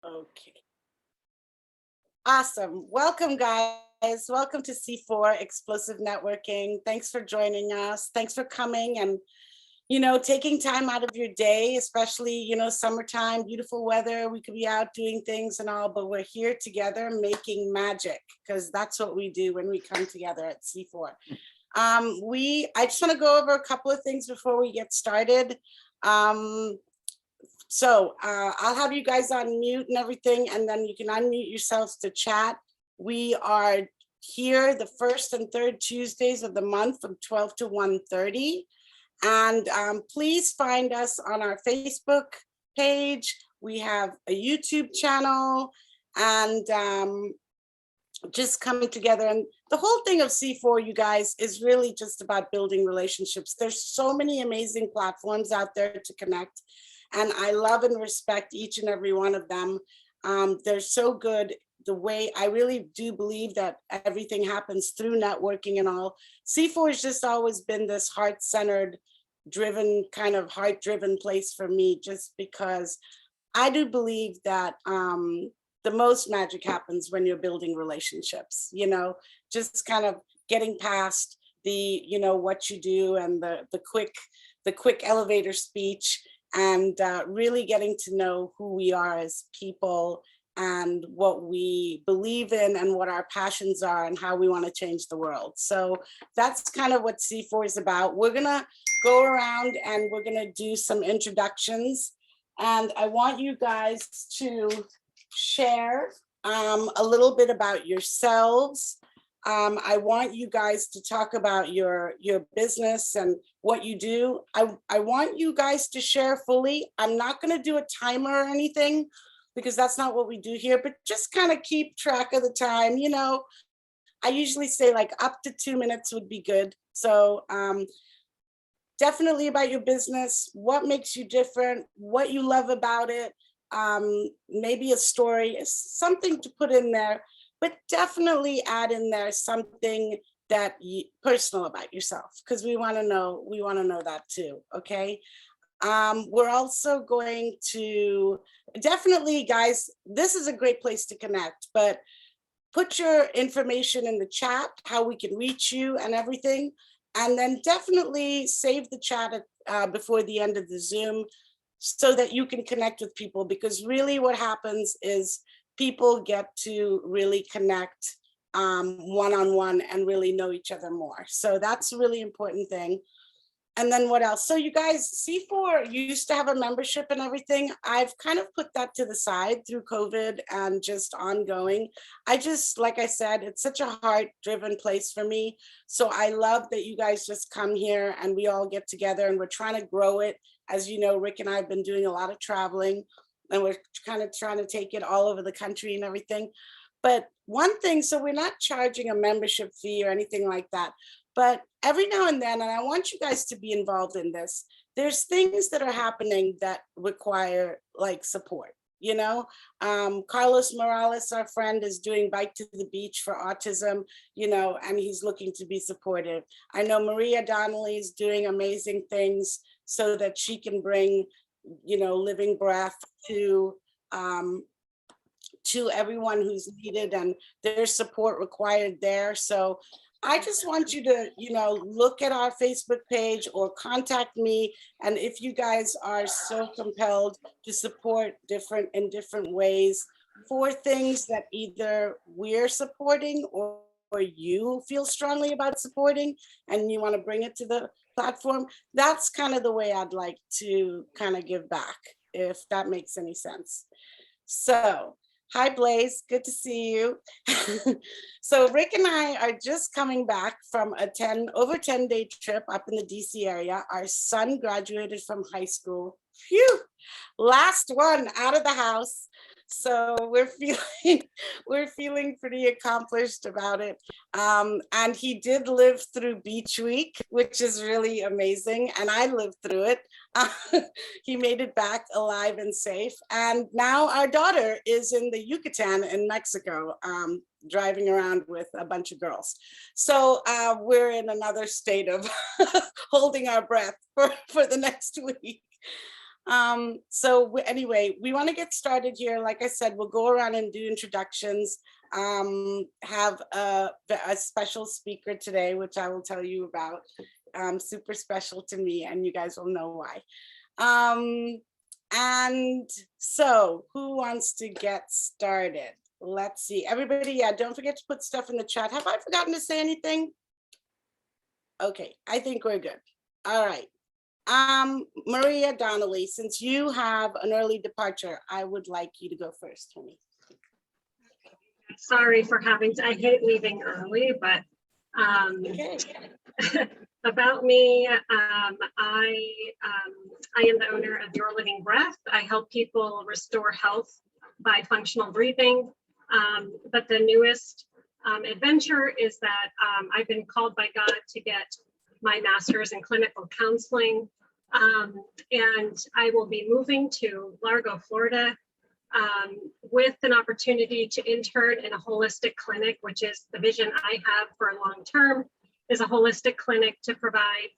Okay. Awesome. Welcome, guys. Welcome to C4 Explosive Networking. Thanks for joining us. Thanks for coming and, taking time out of your day, especially, summertime, beautiful weather. We could be out doing things and all, but we're here together making magic because that's what we do when we come together at C4. I just want to go over a couple of things before we get started. Um, I'll have you guys on mute and everything, and then you can unmute yourselves to chat. We are here the first and third Tuesdays of the month from 12 to 1:30. And please find us on our Facebook page. We have a YouTube channel and just coming together. And the whole thing of C4, you guys, is really just about building relationships. There's so many amazing platforms out there to connect. And I love and respect each and every one of them. They're so good. The way I really do believe that everything happens through networking and all. C4 has just always been this heart-centered, driven, kind of heart-driven place for me, just because I do believe that the most magic happens when you're building relationships, just kind of getting past the, what you do and the quick elevator speech, and really getting to know who we are as people and what we believe in and what our passions are and how we want to change the world. So that's kind of what C4 is about. We're gonna go around and we're gonna do some introductions, and I want you guys to share a little bit about yourselves. I want you guys to talk about your business and what you do. I want you guys to share fully. I'm not going to do a timer or anything because that's not what we do here, but just kind of keep track of the time. I usually say like up to 2 minutes would be good. So definitely about your business, what makes you different, what you love about it, maybe a story, something to put in there, but definitely add in there something that personal about yourself, because we want to know that too. Okay. We're also going to definitely, guys, this is a great place to connect, but put your information in the chat, how we can reach you and everything. And then definitely save the chat before the end of the Zoom so that you can connect with people, because really what happens is people get to really connect one-on-one and really know each other more. So that's a really important thing. And then what else? So you guys, C4 used to have a membership and everything. I've kind of put that to the side through COVID and just ongoing. Like I said, it's such a heart-driven place for me. So I love that you guys just come here and we all get together and we're trying to grow it. As you know, Rick and I have been doing a lot of traveling and we're kind of trying to take it all over the country and everything. But one thing, so we're not charging a membership fee or anything like that. But every now and then, and I want you guys to be involved in this, there's things that are happening that require like support. Carlos Morales, our friend, is doing Bike to the Beach for autism, and he's looking to be supportive. I know Maria Donnelly is doing amazing things so that she can bring, living breath to everyone who's needed, and there's support required there. So I just want you to, look at our Facebook page or contact me. And if you guys are so compelled to support in different ways for things that either we're supporting or you feel strongly about supporting and you want to bring it to the platform, that's kind of the way I'd like to kind of give back, if that makes any sense. So hi, Blaze. Good to see you. So Rick and I are just coming back from a over 10-day trip up in the DC area. Our son graduated from high school. Phew, last one out of the house. So we're feeling pretty accomplished about it. And he did live through Beach Week, which is really amazing. And I lived through it. He made it back alive and safe. And now our daughter is in the Yucatan in Mexico, driving around with a bunch of girls. So we're in another state of holding our breath for the next week. Anyway, we want to get started here. Like I said, we'll go around and do introductions. Have a special speaker today, which I will tell you about. Super special to me, and you guys will know why. And so who wants to get started? Let's see. Everybody, yeah, don't forget to put stuff in the chat. Have I forgotten to say anything? Okay, I think we're good. All right. Maria Donnelly, since you have an early departure, I would like you to go first, honey. Sorry for having to, I hate leaving early, but Okay. about me, I am the owner of Your Living Breath. I help people restore health by functional breathing. But the newest adventure is that I've been called by God to get my master's in clinical counseling. And I will be moving to Largo, Florida, with an opportunity to intern in a holistic clinic, which is the vision I have for a long term, is a holistic clinic to provide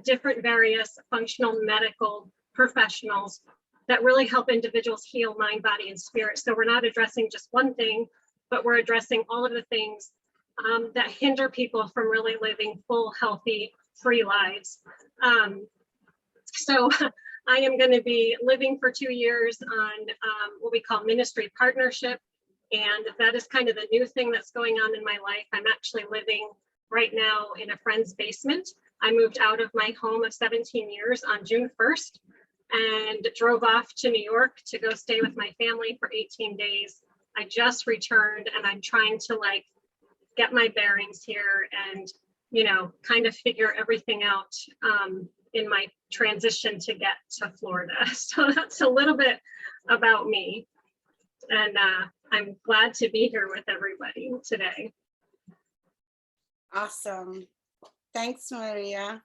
different various functional medical professionals that really help individuals heal mind, body, and spirit. So we're not addressing just one thing, but we're addressing all of the things that hinder people from really living full, healthy, free lives. So I am going to be living for 2 years on what we call ministry partnership. And that is kind of the new thing that's going on in my life. I'm actually living right now in a friend's basement. I moved out of my home of 17 years on June 1st and drove off to New York to go stay with my family for 18 days. I just returned and I'm trying to like get my bearings here and, you know, kind of figure everything out in my transition to get to Florida. So that's a little bit about me. And I'm glad to be here with everybody today. Awesome. Thanks, Maria.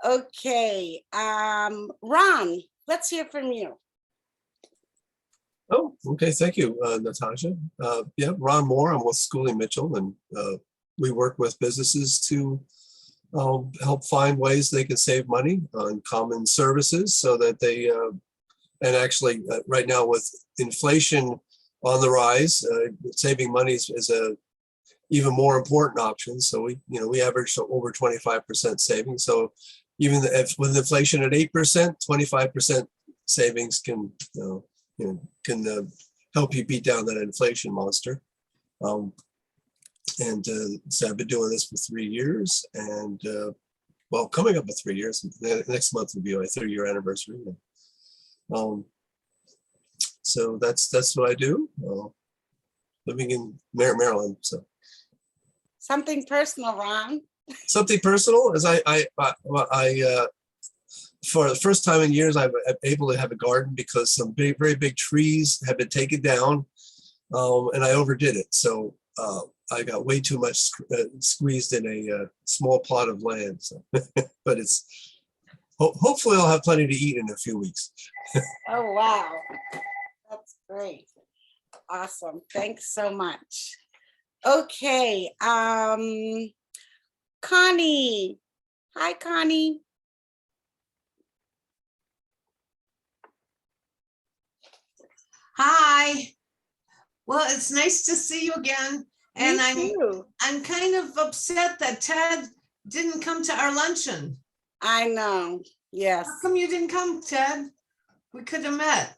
Okay, Ron, let's hear from you. Oh, okay. Thank you, Natasha. Yeah, Ron Moore. I'm with Schooling Mitchell, and we work with businesses to help find ways they can save money on common services so that they, and actually right now with inflation on the rise, saving money is a even more important option. So we average over 25% savings. So even if with inflation at 8%, 25% savings can help you beat down that inflation monster. So I've been doing this for 3 years, and well, coming up with 3 years. Next month will be my 3-year anniversary. So that's what I do. Living in Maryland. So Something personal, Ron. something personal is I for the first time in years I'm able to have a garden because some very big trees have been taken down, and I overdid it. So I got way too much squeezed in a small plot of land. So, but it's hopefully I'll have plenty to eat in a few weeks. Oh, wow. That's great. Awesome. Thanks so much. Okay. Connie. Hi, Connie. Hi. Well, it's nice to see you again. And I'm kind of upset that Ted didn't come to our luncheon. I know. Yes. How come you didn't come, Ted? We could have met.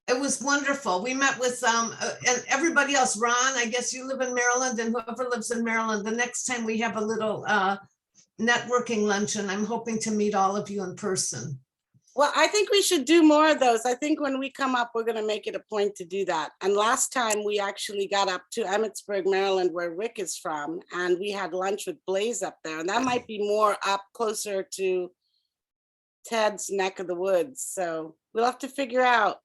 It was wonderful. We met with and everybody else. Ron, I guess you live in Maryland, and whoever lives in Maryland. The next time we have a little networking luncheon, I'm hoping to meet all of you in person. Well, I think we should do more of those. I think when we come up, we're going to make it a point to do that. And last time we actually got up to Emmitsburg, Maryland, where Rick is from, and we had lunch with Blaze up there. And that might be more up closer to Ted's neck of the woods. So we'll have to figure out.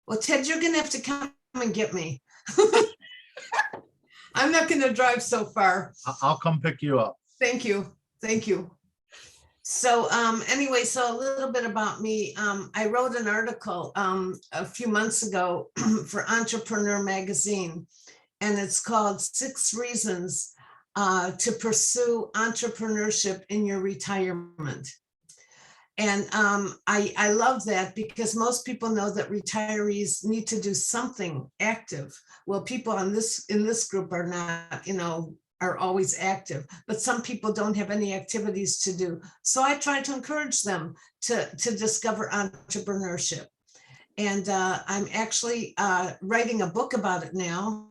Well, Ted, you're going to have to come and get me. I'm not going to drive so far. I'll come pick you up. Thank you. Thank you. So anyway, so a little bit about me. I wrote an article a few months ago for Entrepreneur Magazine, and it's called 6 Reasons to Pursue Entrepreneurship in Your Retirement. And I love that because most people know that retirees need to do something active. Well, people in this group are not, are always active, but some people don't have any activities to do. So I try to encourage them to discover entrepreneurship. And I'm actually writing a book about it now.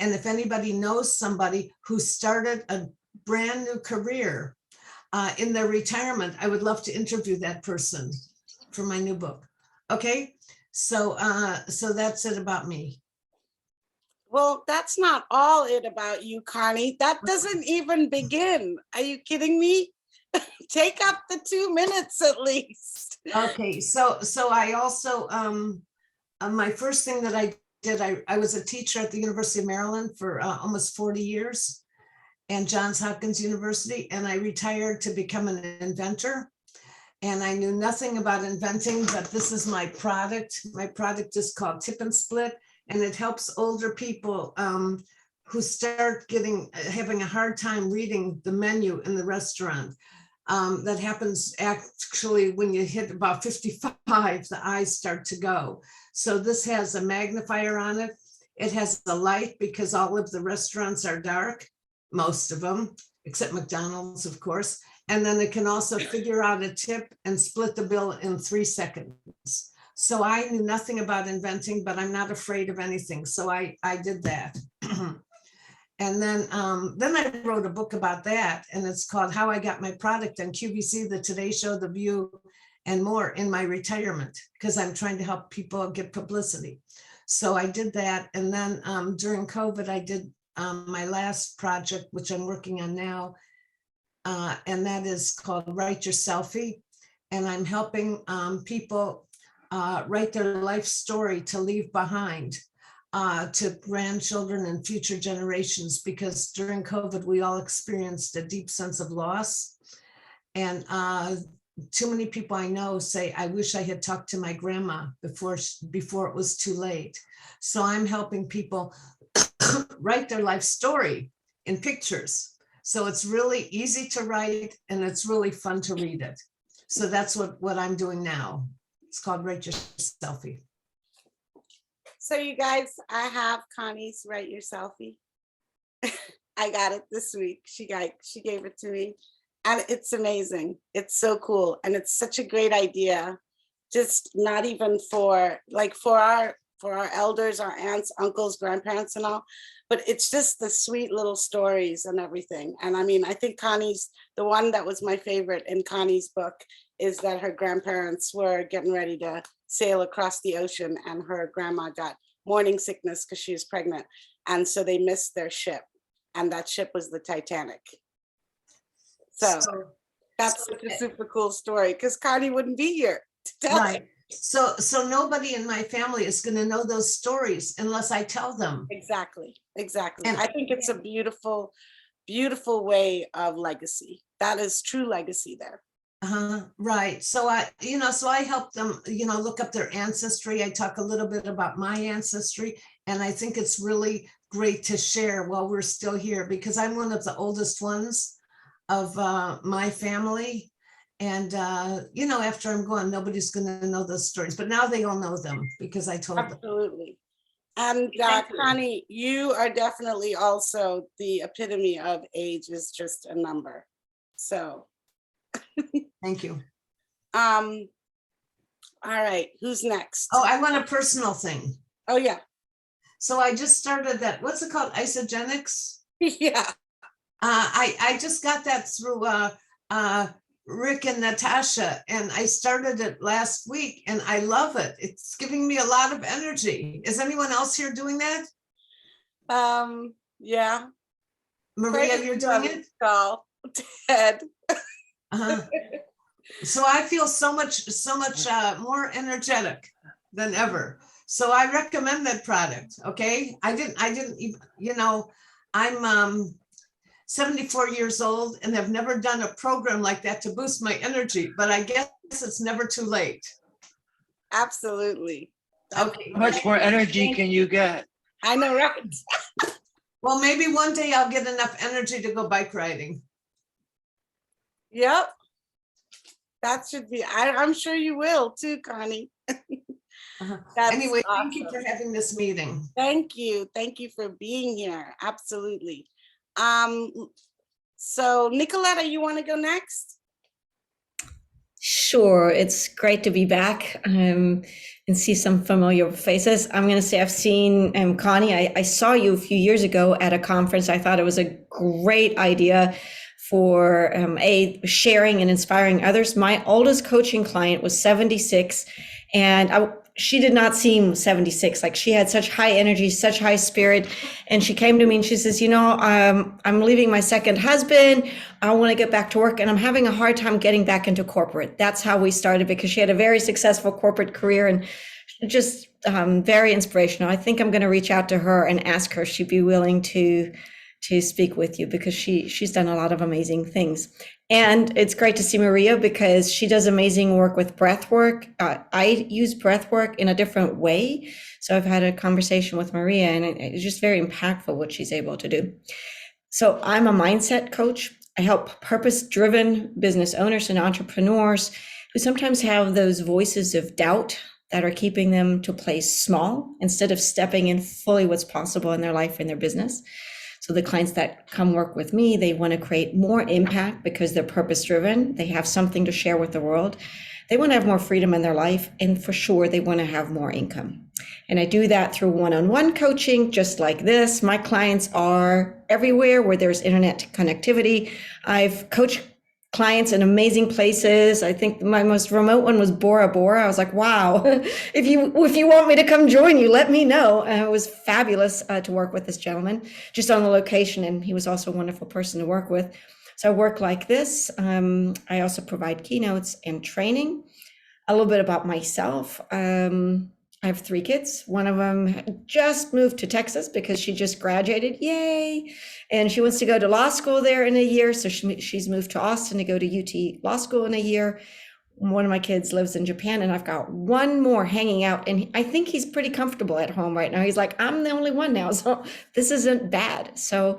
And if anybody knows somebody who started a brand new career in their retirement, I would love to interview that person for my new book. Okay, so that's it about me. Well, that's not all it about you, Connie. That doesn't even begin. Are you kidding me? Take up the 2 minutes at least. Okay, so I also my first thing that I did, I was a teacher at the University of Maryland for almost 40 years, and Johns Hopkins University, and I retired to become an inventor. And I knew nothing about inventing, but this is my product. My product is called Tip and Split, and it helps older people who start having a hard time reading the menu in the restaurant. That happens actually when you hit about 55, the eyes start to go. So this has a magnifier on it. It has a light because all of the restaurants are dark, most of them, except McDonald's, of course. And then it can also figure out a tip and split the bill in 3 seconds. So I knew nothing about inventing, but I'm not afraid of anything. So I did that. And then I wrote a book about that, and it's called How I Got My Product on QVC, the Today Show, The View, and more in my retirement, because I'm trying to help people get publicity. So I did that. And then during COVID, I did my last project, which I'm working on now, and that is called Write Your Selfie. And I'm helping people write their life story to leave behind to grandchildren and future generations, because during COVID, we all experienced a deep sense of loss. And too many people I know say, I wish I had talked to my grandma before it was too late. So I'm helping people write their life story in pictures. So it's really easy to write, and it's really fun to read it. So that's what I'm doing now. It's called Write Your Selfie. So you guys, I have Connie's Write Your Selfie. I got it this week. She gave it to me, and it's amazing. It's so cool, and it's such a great idea. Just not even for our elders, our aunts, uncles, grandparents, and all, but it's just the sweet little stories and everything. And I mean, I think Connie's, the one that was my favorite in Connie's book is that her grandparents were getting ready to sail across the ocean, and her grandma got morning sickness because she was pregnant. And so they missed their ship, and that ship was the Titanic. So that's such a super cool story, because Connie wouldn't be here to tell right. it. So nobody in my family is going to know those stories unless I tell them. Exactly. And I think it's a beautiful, beautiful way of legacy. That is true legacy there. Right. So I help them, look up their ancestry. I talk a little bit about my ancestry, and I think it's really great to share while we're still here, because I'm one of the oldest ones of my family. And, after I'm gone, nobody's going to know those stories, but now they all know them because I told them. Absolutely. And Connie, you are definitely also the epitome of age is just a number. So. Thank you. All right, who's next? Oh, I want a personal thing. Oh yeah. So I just started that, what's it called? Isogenics? Yeah. I just got that through Rick and Natasha, and I started it last week, and I love it. It's giving me a lot of energy. Is anyone else here doing that? Yeah. Maria, you're doing it? Call Ted. So I feel so much more energetic than ever. So I recommend that product. Okay. I didn't even, I'm 74 years old and have never done a program like that to boost my energy, but I guess it's never too late. Absolutely. Okay. How much more energy can you get? I know, right? Well, maybe one day I'll get enough energy to go bike riding. Yep. That should be, I'm sure you will too, Connie. That's Anyway, thank you awesome. for having this meeting. Thank you. Thank you for being here. Absolutely. So Nicoletta, you want to go next? Sure, it's great to be back and see some familiar faces. I'm going to say I've seen Connie. I saw you a few years ago at a conference. I thought it was a great idea for sharing and inspiring others. My oldest coaching client was 76, and she did not seem 76. Like, she had such high energy, such high spirit. And she came to me and she says, I'm leaving my second husband. I want to get back to work and I'm having a hard time getting back into corporate. That's how we started, because she had a very successful corporate career and just very inspirational. I think I'm going to reach out to her and ask her if she'd be willing to speak with you, because she's done a lot of amazing things. And it's great to see Maria, because she does amazing work with breath work. I use breath work in a different way. So I've had a conversation with Maria, and it's just very impactful what she's able to do. So I'm a mindset coach. I help purpose-driven business owners and entrepreneurs who sometimes have those voices of doubt that are keeping them to play small instead of stepping in fully what's possible in their life and their business. So the clients that come work with me, they want to create more impact because they're purpose-driven. They have something to share with the world. They want to have more freedom in their life, and for sure, they want to have more income. And I do that through one-on-one coaching, just like this. My clients are everywhere where there's internet connectivity. I've coached clients in amazing places. I think my most remote one was Bora Bora. I was like, wow, if you want me to come join you, let me know. It was fabulous to work with this gentleman just on the location. And he was also a wonderful person to work with. So I work like this. I also provide keynotes and training. A little bit about myself. I have 3 kids. One of them just moved to Texas because she just graduated. Yay. And she wants to go to law school there in a year. So she's moved to Austin to go to UT Law School in a year. One of my kids lives in Japan, and I've got one more hanging out. And I think he's pretty comfortable at home right now. He's like, I'm the only one now. So this isn't bad. So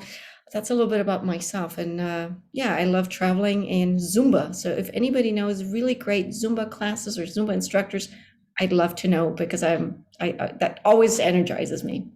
that's a little bit about myself. And yeah, I love traveling and Zumba. So if anybody knows really great Zumba classes or Zumba instructors, I'd love to know, because I that always energizes me.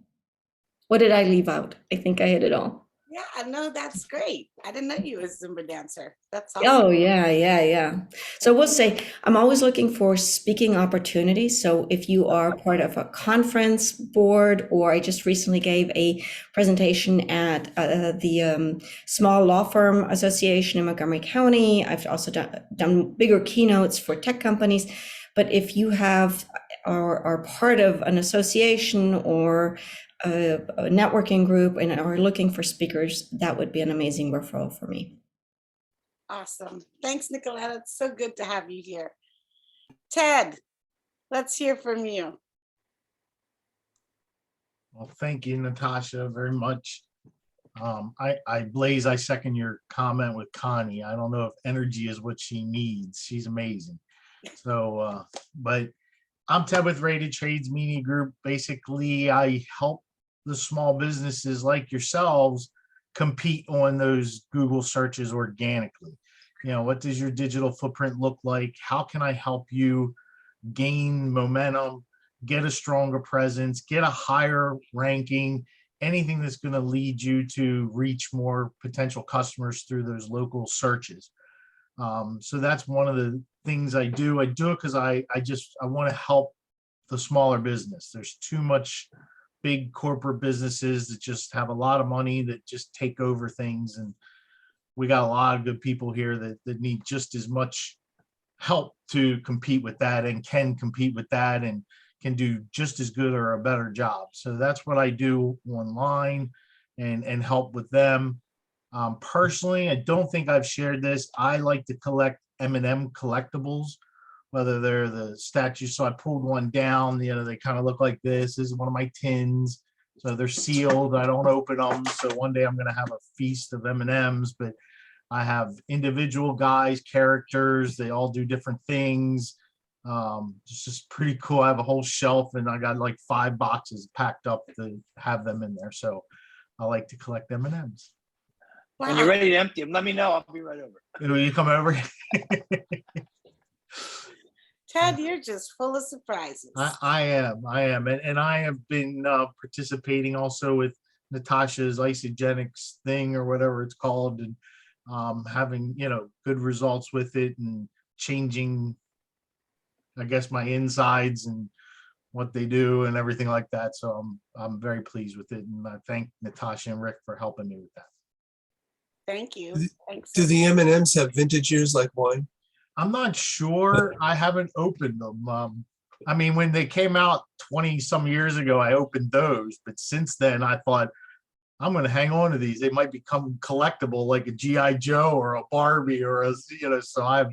What did I leave out? I think I hit it all. Yeah, I know, that's great. I didn't know you were a Zumba dancer. That's awesome. Oh, yeah. So we'll say I'm always looking for speaking opportunities. So if you are part of a conference board, or I just recently gave a presentation at the Small Law Firm Association in Montgomery County. I've also done bigger keynotes for tech companies. But if you have are part of an association or a networking group and are looking for speakers, that would be an amazing referral for me. Awesome. Thanks, Nicoletta. It's so good to have you here. Ted, let's hear from you. Well, thank you, Natasha, very much. I second your comment with Connie. I don't know if energy is what she needs. She's amazing. So, but I'm Ted with Rated Trades Media Group. Basically, I help the small businesses like yourselves compete on those Google searches organically. What does your digital footprint look like? How can I help you gain momentum, get a stronger presence, get a higher ranking, anything that's going to lead you to reach more potential customers through those local searches? So that's one of the things I do. I do it because I want to help the smaller business. There's too much big corporate businesses that just have a lot of money that just take over things. And we got a lot of good people here that need just as much help to compete with that, and can compete with that, and can do just as good or a better job. So that's what I do online and help with them. Personally, I don't think I've shared this. I like to collect M&M collectibles, whether they're the statues. So I pulled one down, they kind of look like this. This is one of my tins. So they're sealed. I don't open them. So one day I'm going to have a feast of M&Ms, but I have individual guys, characters. They all do different things. It's just pretty cool. I have a whole shelf, and I got like 5 boxes packed up to have them in there. So I like to collect M&Ms. Wow. When you're ready to empty them, let me know. I'll be right over. Will you come over? Ted, you're just full of surprises. I am. And I have been participating also with Natasha's isogenics thing or whatever it's called, and having, good results with it and changing, I guess, my insides and what they do and everything like that. So I'm very pleased with it. And I thank Natasha and Rick for helping me with that. Thank you. Thanks. Do the M&Ms have vintage years like wine? I'm not sure. I haven't opened them. I mean, when they came out 20 some years ago, I opened those. But since then, I thought I'm going to hang on to these. They might become collectible, like a G.I. Joe or a Barbie or a, so I've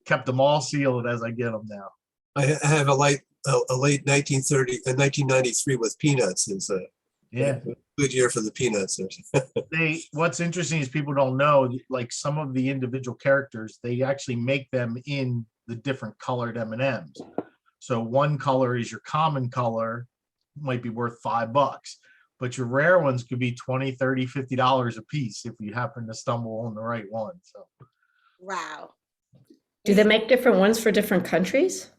kept them all sealed as I get them now. I have a late 1993 with Peanuts is a good year for the Peanuts. What's interesting is people don't know, like some of the individual characters, they actually make them in the different colored M&Ms. So one color is your common color, might be worth $5, but your rare ones could be $20, $30, $50 a piece if you happen to stumble on the right one. So wow. Do they make different ones for different countries?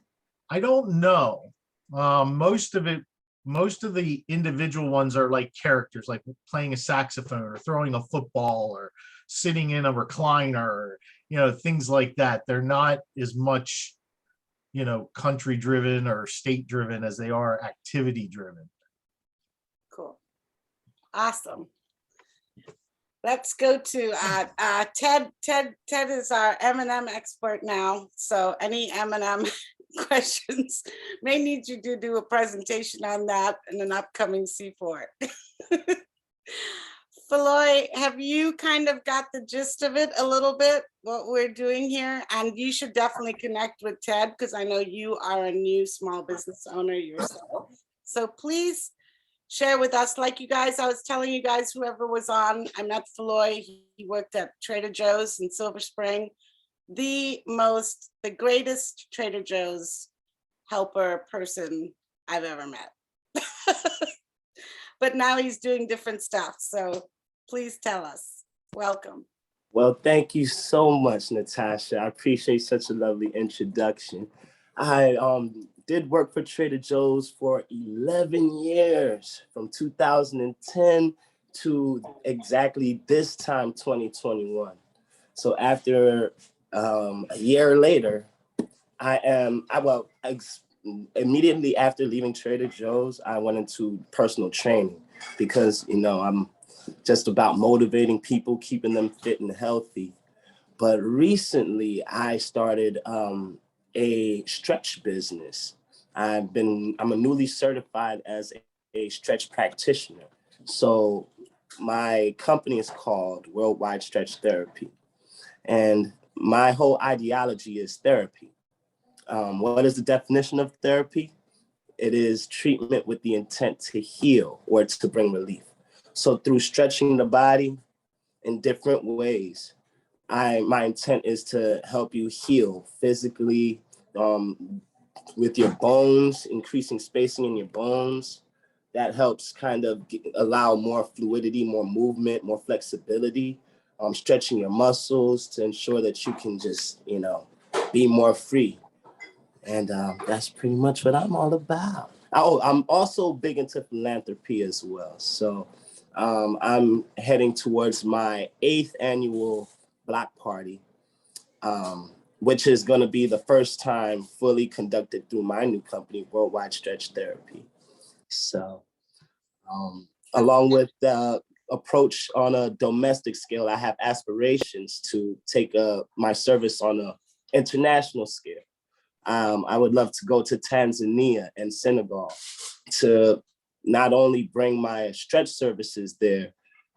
I don't know. Most of the individual ones are like characters, like playing a saxophone or throwing a football or sitting in a recliner, things like that. They're not as much, country driven or state driven as they are activity driven. Cool. Awesome. Let's go to Ted. Ted is our M&M expert now. So any M&M questions, may need you to do a presentation on that in an upcoming C4. Feloy, have you kind of got the gist of it a little bit, what we're doing here? And you should definitely connect with Ted, because I know you are a new small business owner yourself. So please share with us, like you guys, I was telling you guys, whoever was on, I met Feloy, he worked at Trader Joe's in Silver Spring, the greatest Trader Joe's helper person I've ever met. But now he's doing different stuff. So please tell us. Welcome. Well, thank you so much, Natasha. I appreciate such a lovely introduction. I did work for Trader Joe's for 11 years, from 2010 to exactly this time, 2021. So after a year later, immediately after leaving Trader Joe's, I went into personal training because, I'm just about motivating people, keeping them fit and healthy. But recently I started a stretch business. I'm a newly certified as a stretch practitioner. So my company is called Worldwide Stretch Therapy. And my whole ideology is therapy. What is the definition of therapy? It is treatment with the intent to heal or to bring relief. So through stretching the body in different ways, my intent is to help you heal physically, with your bones, increasing spacing in your bones. That helps kind of allow more fluidity, more movement, more flexibility, stretching your muscles to ensure that you can just, be more free. And that's pretty much what I'm all about. Oh, I'm also big into philanthropy as well. So I'm heading towards my 8th annual block party, which is going to be the first time fully conducted through my new company, Worldwide Stretch Therapy. So along with the approach on a domestic scale, I have aspirations to take my service on an international scale. I would love to go to Tanzania and Senegal to not only bring my stretch services there,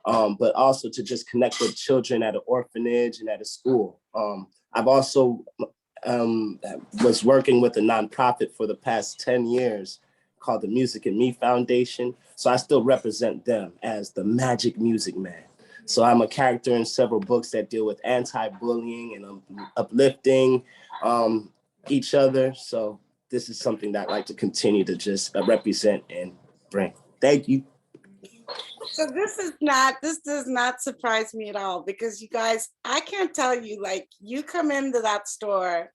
but also to just connect with children at an orphanage and at a school. I've also was working with a nonprofit for the past 10 years called the Music and Me Foundation. So I still represent them as the Magic Music Man. So I'm a character in several books that deal with anti-bullying and uplifting each other. So this is something that I'd like to continue to just represent and bring. Thank you. So this does not surprise me at all, because you guys, I can't tell you, like, you come into that store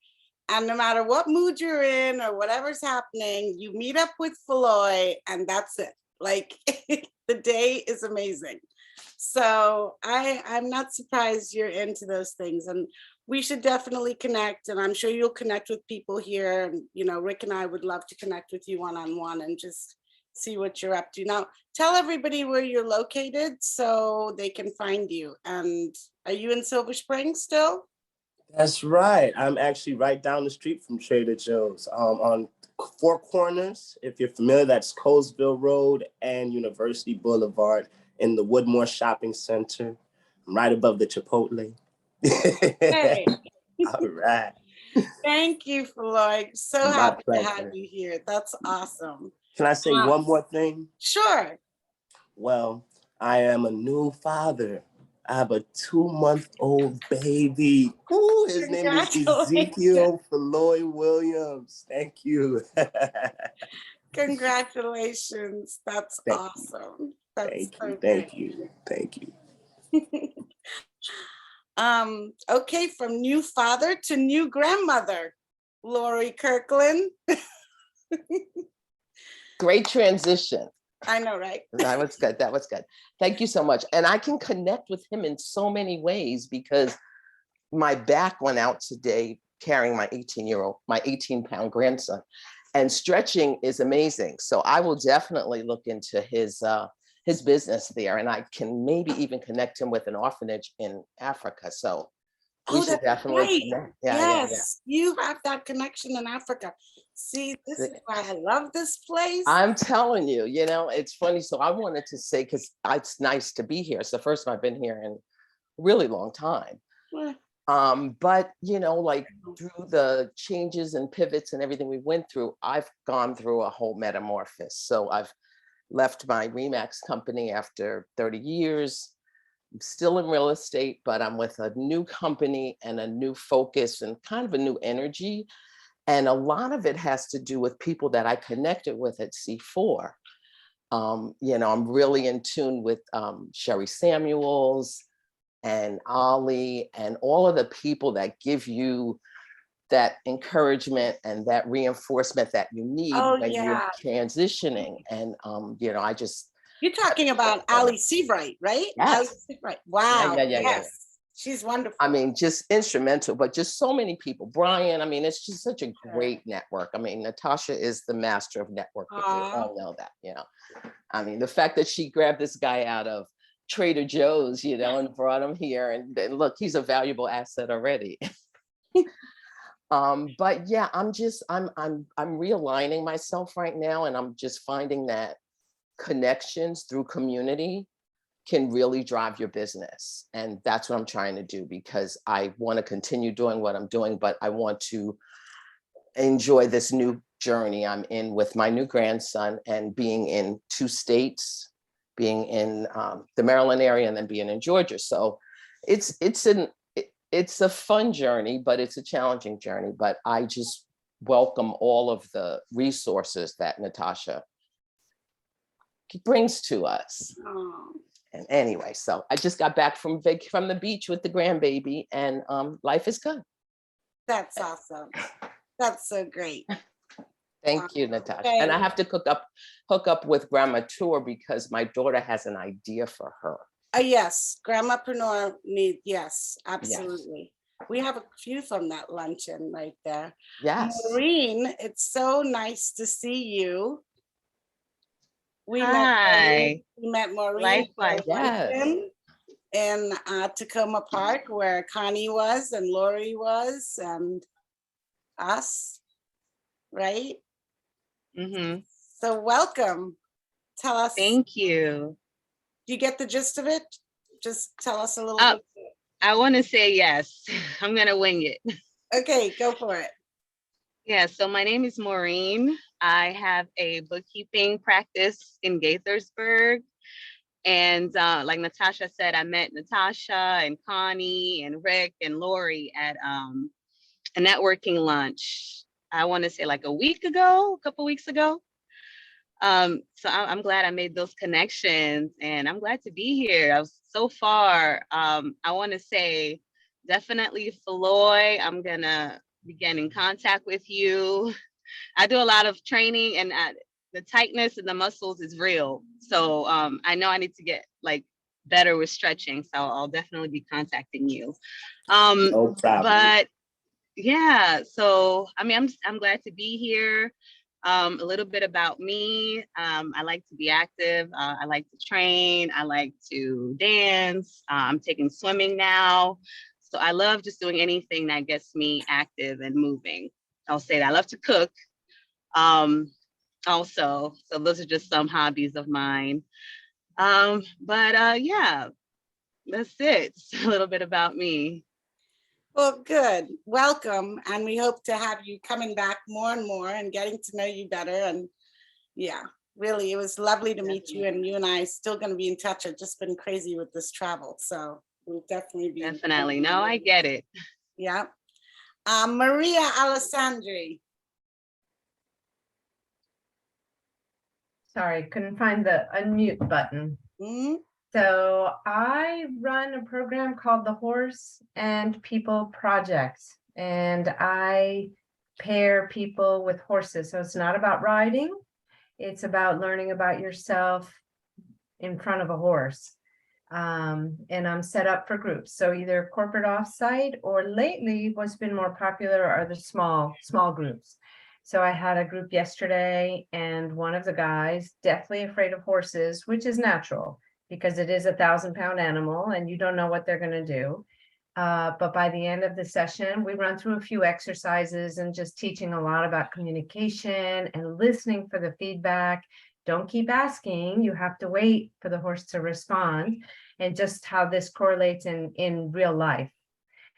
And no matter what mood you're in or whatever's happening, you meet up with Feloy and that's it. Like the day is amazing. So I'm not surprised you're into those things, and we should definitely connect. And I'm sure you'll connect with people here. And, you know, Rick and I would love to connect with you one-on-one and just see what you're up to. Now, tell everybody where you're located so they can find you. And are you in Silver Spring still? That's right. I'm actually right down the street from Trader Joe's on Four Corners. If you're familiar, that's Colesville Road and University Boulevard in the Woodmore Shopping Center. I'm right above the Chipotle. Hey, All right. thank you, Floyd. So My happy to pleasure. have you here. That's awesome. Can I say one more thing? Sure. Well, I am a new father. I have a 2-month-old baby. Ooh, his name is Ezekiel Feloy Williams. Thank you. Congratulations. That's awesome. That's Thank you. Okay, from new father to new grandmother, Lori Kirkland. Great transition. I know, right? That was good. That was good. Thank you so much. And I can connect with him in so many ways because my back went out today carrying my 18-pound grandson. And stretching is amazing. So I will definitely look into his business there, and I can maybe even connect him with an orphanage in Africa. So we should definitely connect. Yes, you have that connection in Africa. See, this is why I love this place. I'm telling you, you know, it's funny. So I wanted to say, because it's nice to be here. It's the first time I've been here in a really long time. But, you know, like through the changes and pivots and everything we went through, I've gone through a whole metamorphosis. So I've left my Remax company after 30 years. I'm still in real estate, but I'm with a new company and a new focus and kind of a new energy. And a lot of it has to do with people that I connected with at C4. You know, I'm really in tune with Sherry Samuels and Ollie and all of the people that give you that encouragement and that reinforcement that you need when you're transitioning. And, you know, You're talking about Ali Seabright, right? Yes. Ali Seabright. Wow. Yeah. Yes. She's wonderful. I mean, just instrumental, but just so many people. Brian, I mean, it's just such a great network. I mean, Natasha is the master of networking. We all know that, you know. I mean, the fact that she grabbed this guy out of Trader Joe's, you know, and brought him here, and look, he's a valuable asset already. But yeah, I'm realigning myself right now, and I'm just finding that connections through community can really drive your business. And that's what I'm trying to do, because I want to continue doing what I'm doing, but I want to enjoy this new journey I'm in with my new grandson, and being in 2 states, being in the Maryland area, and then being in Georgia. So it's a fun journey, but it's a challenging journey. But I just welcome all of the resources that Natasha brings to us. And anyway, so I just got back from the beach with the grandbaby, and life is good. That's awesome. That's so great. Thank you, Natasha. And I have to hook up with Grandma Tour because my daughter has an idea for her. Yes, Grandmapreneur need, yes, absolutely. Yes. We have a few from that luncheon right there. Yes. Maureen, it's so nice to see you. We met Maureen in Tacoma Park, where Connie was and Lori was and us, right? Mm-hmm. So welcome. Tell us. Thank you. Do you get the gist of it? Just tell us a little bit. I want to say yes. I'm going to wing it. Okay, go for it. Yeah, so my name is Maureen. I have a bookkeeping practice in Gaithersburg. And like Natasha said, I met Natasha and Connie and Rick and Lori at a networking lunch. I want to say like a couple weeks ago. So I'm glad I made those connections, and I'm glad to be here. So far, I want to say definitely Feloy. I'm gonna be getting in contact with you. I do a lot of training, and the tightness in the muscles is real. So I know I need to get like better with stretching. So I'll definitely be contacting you. No problem. But yeah, so I mean, I'm glad to be here. A little bit about me. I like to be active. I like to train. I like to dance. I'm taking swimming now. So I love just doing anything that gets me active and moving. I'll say that. I love to cook also. So those are just some hobbies of mine. But yeah, that's it. Just a little bit about me. Well, good. Welcome. And we hope to have you coming back more and more and getting to know you better. And yeah, really, it was lovely to meet you. And you and I are still going to be in touch. I've just been crazy with this travel. So we'll definitely be. Definitely. No, I get it. Yeah. Maria Alessandri. Sorry, couldn't find the unmute button. Mm-hmm. So I run a program called the Horse and People Project, and I pair people with horses. So it's not about riding, it's about learning about yourself in front of a horse. And I'm set up for groups. So either corporate offsite, or lately what's been more popular are the small groups. So I had a group yesterday, and one of the guys deathly afraid of horses, which is natural because it is a 1,000-pound animal and you don't know what they're going to do. But by the end of the session, we run through a few exercises and just teaching a lot about communication and listening for the feedback. Don't keep asking, you have to wait for the horse to respond, and just how this correlates in real life.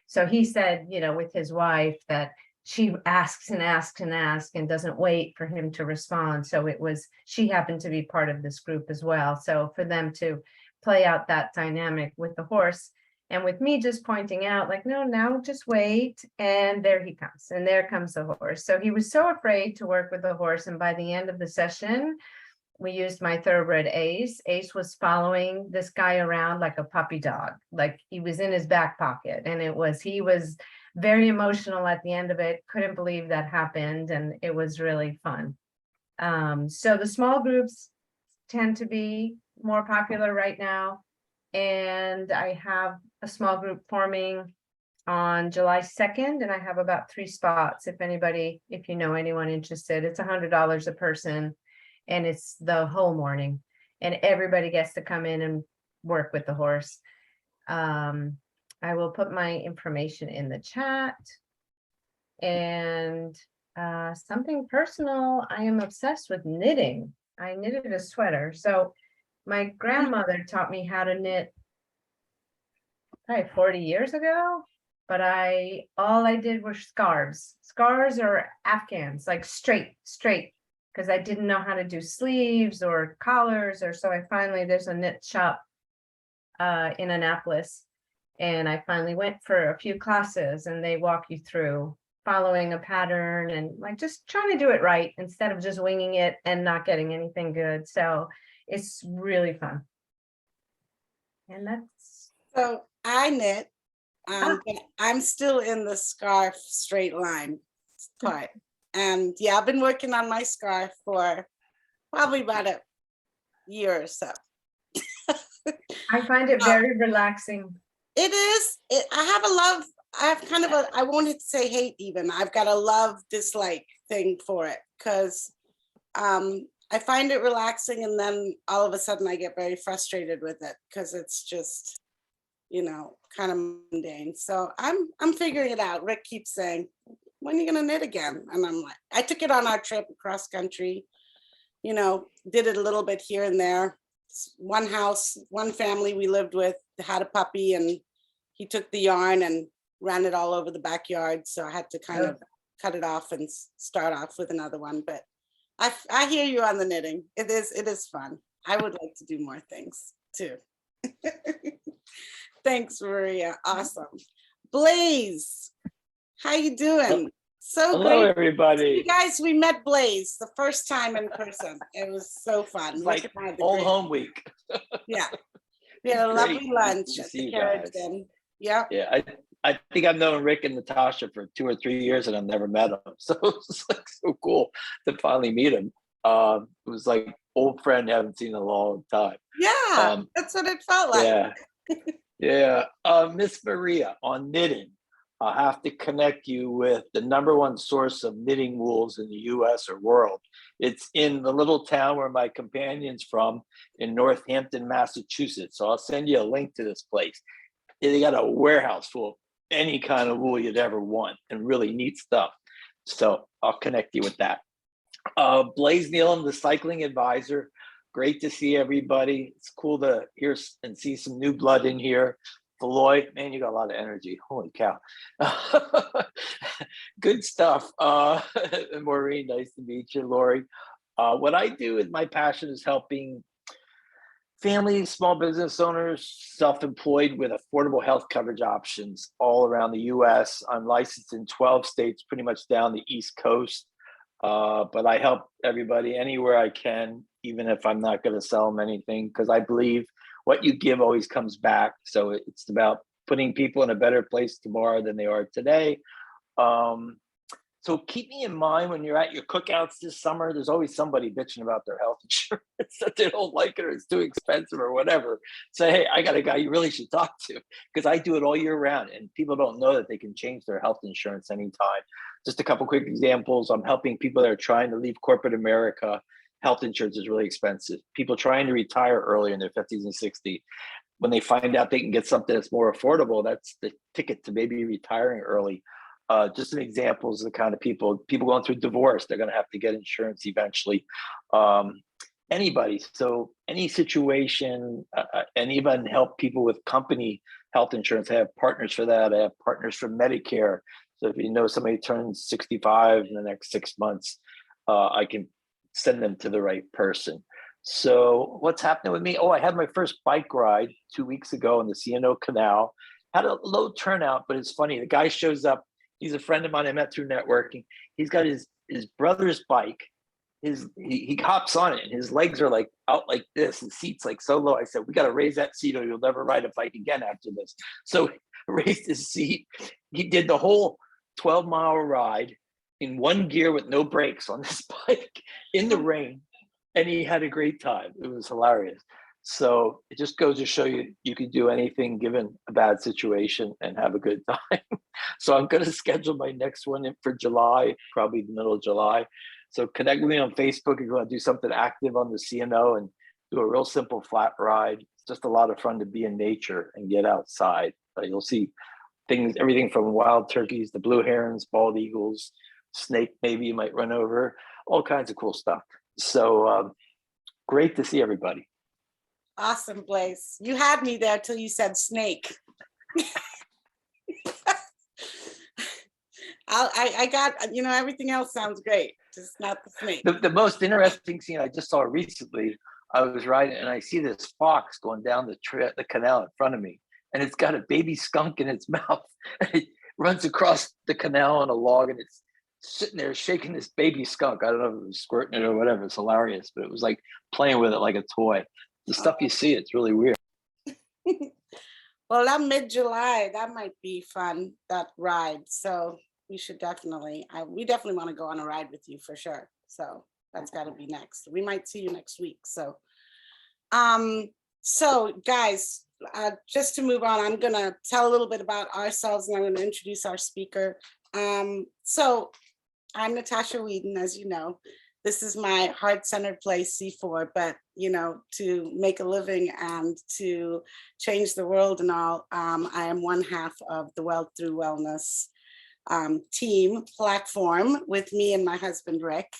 So he said, with his wife, that she asks and asks and asks and doesn't wait for him to respond. So she happened to be part of this group as well. So for them to play out that dynamic with the horse, and with me just pointing out, like, no, now just wait. And there he comes. And there comes the horse. So he was so afraid to work with the horse. And by the end of the session, we used my thoroughbred Ace. Ace was following this guy around like a puppy dog, like he was in his back pocket. And he was very emotional at the end of it. Couldn't believe that happened. And it was really fun. So the small groups tend to be more popular right now. And I have a small group forming on July 2nd, and I have about 3 spots. If you know anyone interested, it's $100 a person, and it's the whole morning, and everybody gets to come in and work with the horse. I will put my information in the chat. And something personal, I am obsessed with knitting. I knitted a sweater. So my grandmother taught me how to knit probably 40 years ago, but all I did were scarves. Scarves or Afghans, like straight, because I didn't know how to do sleeves or collars, so there's a knit shop in Annapolis, and I finally went for a few classes, and they walk you through following a pattern and like just trying to do it right instead of just winging it and not getting anything good. So it's really fun. And that's So I knit. But I'm still in the scarf straight line part. And yeah, I've been working on my scarf for probably about a year or so. I find it very relaxing. It is. I have kind of I won't say hate even. I've got a love dislike thing for it, because I find it relaxing, and then all of a sudden I get very frustrated with it because it's just, kind of mundane. So I'm figuring it out. Rick keeps saying, when are you gonna knit again? And I'm like, I took it on our trip across country, did it a little bit here and there. One house, one family we lived with had a puppy, and he took the yarn and ran it all over the backyard. So I had to kind of cut it off and start off with another one. But I hear you on the knitting. It is fun. I would like to do more things too. Thanks, Maria. Awesome. Blaze, how you doing? So Hello, great. everybody. You guys, we met Blaze the first time in person. It was so fun. It's like old home week. Yeah. We had a lovely lunch to at see the you Carriage guys. Inn. Yeah. Yeah, I think I've known Rick and Natasha for 2 or 3 years, and I've never met them. So it was like so cool to finally meet him. It was like old friend I haven't seen in a long time. Yeah, that's what it felt like. Yeah, yeah. Miss Maria on knitting. I'll have to connect you with the #1 source of knitting wools in the US or world. It's in the little town where my companion's from in Northampton, Massachusetts. So I'll send you a link to this place. They got a warehouse full of any kind of wool you'd ever want and really neat stuff. So I'll connect you with that. Blaze Nealon, the cycling advisor. Great to see everybody. It's cool to hear and see some new blood in here. Floyd, man, you got a lot of energy. Holy cow. Good stuff. Maureen, nice to meet you. Lori. What I do is my passion is helping families, small business owners, self-employed with affordable health coverage options all around the US. I'm licensed in 12 states, pretty much down the East Coast. But I help everybody anywhere I can, even if I'm not going to sell them anything, because I believe what you give always comes back. So it's about putting people in a better place tomorrow than they are today. So keep me in mind when you're at your cookouts this summer. There's always somebody bitching about their health insurance that they don't like it or it's too expensive or whatever. Say, hey, I got a guy you really should talk to, because I do it all year round and people don't know that they can change their health insurance anytime. Just a couple quick examples. I'm helping people that are trying to leave corporate America. Health insurance is really expensive. People trying to retire early in their 50s and 60s. When they find out they can get something that's more affordable, that's the ticket to maybe retiring early. Just an example is the kind of people going through divorce, they're going to have to get insurance eventually. Anybody, so any situation, and even help people with company health insurance. I have partners for that. I have partners for Medicare. So if you know somebody turns 65 in the next 6 months, I can send them to the right person. So what's happening with me? Oh, I had my first bike ride 2 weeks ago in the C&O Canal. Had a low turnout, but it's funny. The guy shows up. He's a friend of mine I met through networking. He's got his brother's bike. He hops on it and his legs are like out like this. The seat's like so low. I said, we got to raise that seat or you'll never ride a bike again after this. So raised his seat. He did the whole 12-mile ride in one gear with no brakes on this bike in the rain. And he had a great time. It was hilarious. So it just goes to show you, you can do anything given a bad situation and have a good time. So I'm going to schedule my next one in for July, probably the middle of July. So connect with me on Facebook if you want to do something active on the CNO and do a real simple flat ride. It's just a lot of fun to be in nature and get outside. You'll see things, everything from wild turkeys to blue herons, bald eagles, snake maybe you might run over, all kinds of cool stuff. So great to see everybody. Awesome, Blaze. You had me there till you said snake. I got, everything else sounds great, just not the snake. The most interesting scene I just saw recently, I was riding and I see this fox going down the canal in front of me, and it's got a baby skunk in its mouth. And it runs across the canal on a log and it's sitting there shaking this baby skunk. I don't know if it was squirting it or whatever. It's hilarious, but it was like playing with it like a toy. The stuff you see, it's really weird. Well, that mid-July, that might be fun, that ride. So we should definitely, we definitely want to go on a ride with you for sure. So that's got to be next. We might see you next week. So, guys, just to move on, I'm going to tell a little bit about ourselves and I'm going to introduce our speaker. So I'm Natasha Weedon, as you know. This is my heart-centered place, C4, but, to make a living and to change the world and all, I am one half of the Wealth Through Wellness team platform with me and my husband, Rick,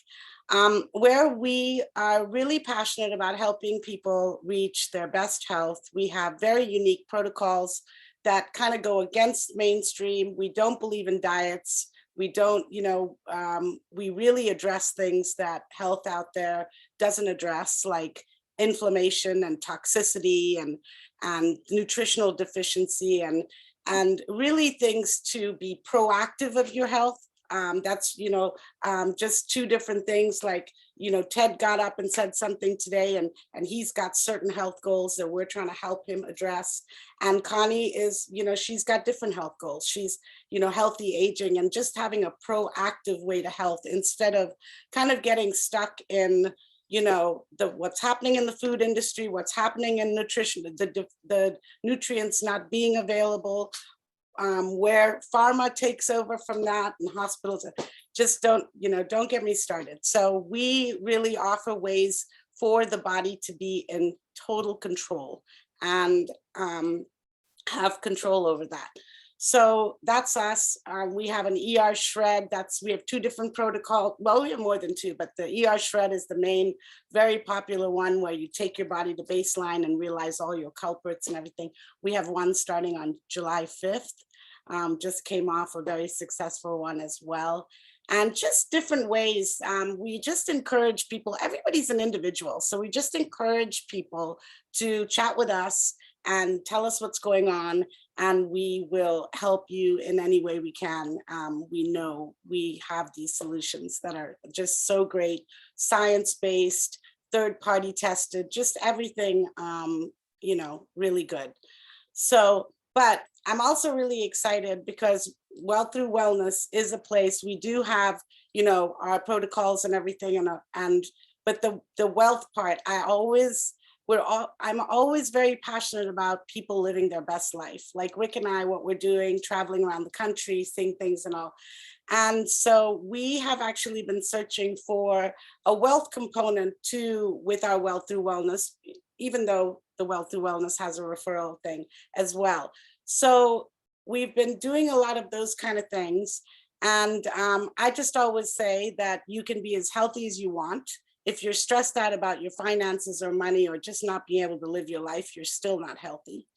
where we are really passionate about helping people reach their best health. We have very unique protocols that kind of go against mainstream. We don't believe in diets. We don't, we really address things that health out there doesn't address, like inflammation and toxicity and nutritional deficiency and really things to be proactive of your health. That's, just two different things. Like, Ted got up and said something today, and he's got certain health goals that we're trying to help him address. And Connie is, she's got different health goals. She's, healthy aging and just having a proactive way to health instead of kind of getting stuck in, what's happening in the food industry, what's happening in nutrition, the nutrients not being available, where pharma takes over from that, and hospitals just don't get me started. So we really offer ways for the body to be in total control and have control over that. So that's us. We have an ER shred. We have two different protocols. Well, we have more than two, but the ER shred is the main, very popular one where you take your body to baseline and realize all your culprits and everything. We have one starting on July 5th. Just came off a very successful one as well. And just different ways. We just encourage people, everybody's an individual. So we just encourage people to chat with us and tell us what's going on, and we will help you in any way we can. We know we have these solutions that are just so great, science-based, third-party tested, just everything, really good. So, but I'm also really excited because Wealth Through Wellness is a place we do have, our protocols and everything, but the wealth part, I'm always very passionate about people living their best life. Like Rick and I, what we're doing, traveling around the country, seeing things and all. And so we have actually been searching for a wealth component too with our Wealth Through Wellness, even though the Wealth Through Wellness has a referral thing as well. So we've been doing a lot of those kind of things. And I just always say that you can be as healthy as you want. If you're stressed out about your finances or money or just not being able to live your life, you're still not healthy.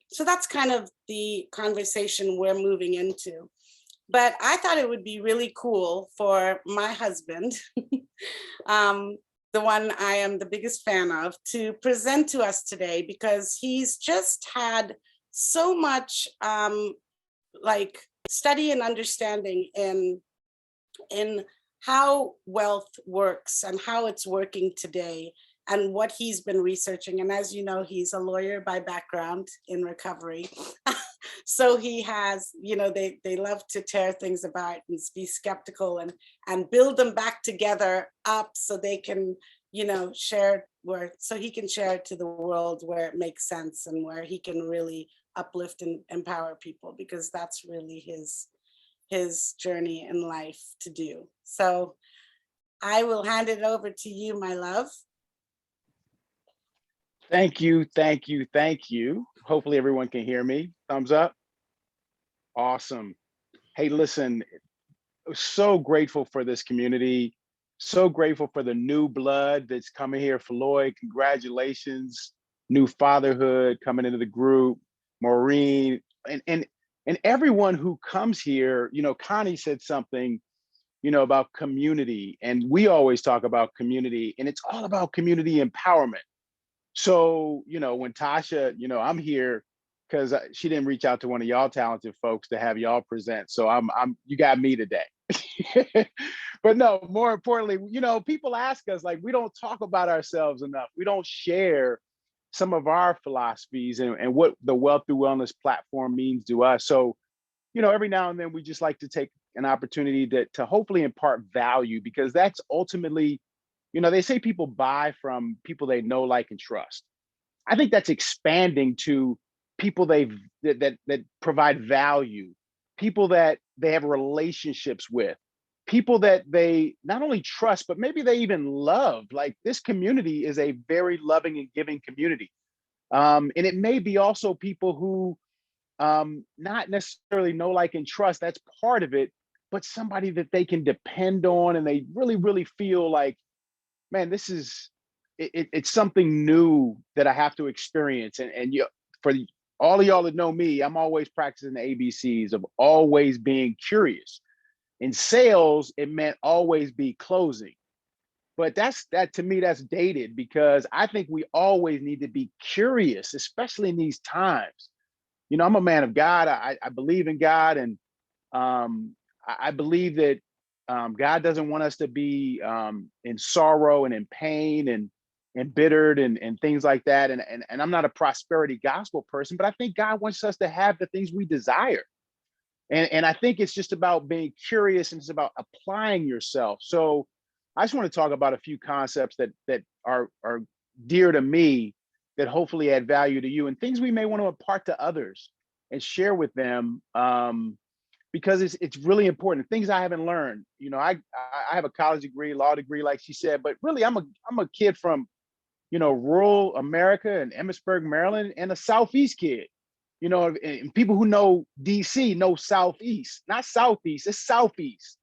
So that's kind of the conversation we're moving into. But I thought it would be really cool for my husband, the one I am the biggest fan of, to present to us today, because he's just had so much study and understanding in how wealth works and how it's working today and what he's been researching. And as you know, he's a lawyer by background in recovery. So he has, they love to tear things apart and be skeptical and build them back together up so they can, share so he can share it to the world where it makes sense and where he can really uplift and empower people, because that's really his journey in life to do. So I will hand it over to you, my love. Thank you, thank you, thank you. Hopefully everyone can hear me. Thumbs up. Awesome. Hey, listen, so grateful for this community. So grateful for the new blood that's coming here. Floyd, congratulations. New fatherhood coming into the group. Maureen, and everyone who comes here. Connie said something, about community, and we always talk about community, and it's all about community empowerment. So, when Tasha, I'm here because she didn't reach out to one of y'all talented folks to have y'all present. So you got me today. But no, more importantly, people ask us, like, we don't talk about ourselves enough. We don't share some of our philosophies and what the Wealth Through Wellness platform means to us. So, every now and then we just like to take an opportunity to hopefully impart value, because that's ultimately, they say people buy from people they know, like, and trust. I think that's expanding to people that provide value, people that they have relationships with, people that they not only trust, but maybe they even love. Like, this community is a very loving and giving community. And it may be also people who not necessarily know, like, and trust, that's part of it, but somebody that they can depend on, and they really, really feel like, man, this is, it's something new that I have to experience. And for all of y'all that know me, I'm always practicing the ABCs of always being curious. In sales, it meant always be closing. But that to me, that's dated, because I think we always need to be curious, especially in these times. I'm a man of God. I believe in God, and I believe that God doesn't want us to be in sorrow and in pain and embittered and things like that. And I'm not a prosperity gospel person, but I think God wants us to have the things we desire. And I think it's just about being curious, and it's about applying yourself. So I just want to talk about a few concepts that are dear to me, that hopefully add value to you, and things we may want to impart to others and share with them, because it's really important. Things I haven't learned. You know, I have a college degree, law degree, like she said, but really I'm a kid from, you know, rural America and Emmitsburg, Maryland, and a Southeast kid. You know, and people who know DC know Southeast, not Southeast, it's Southeast.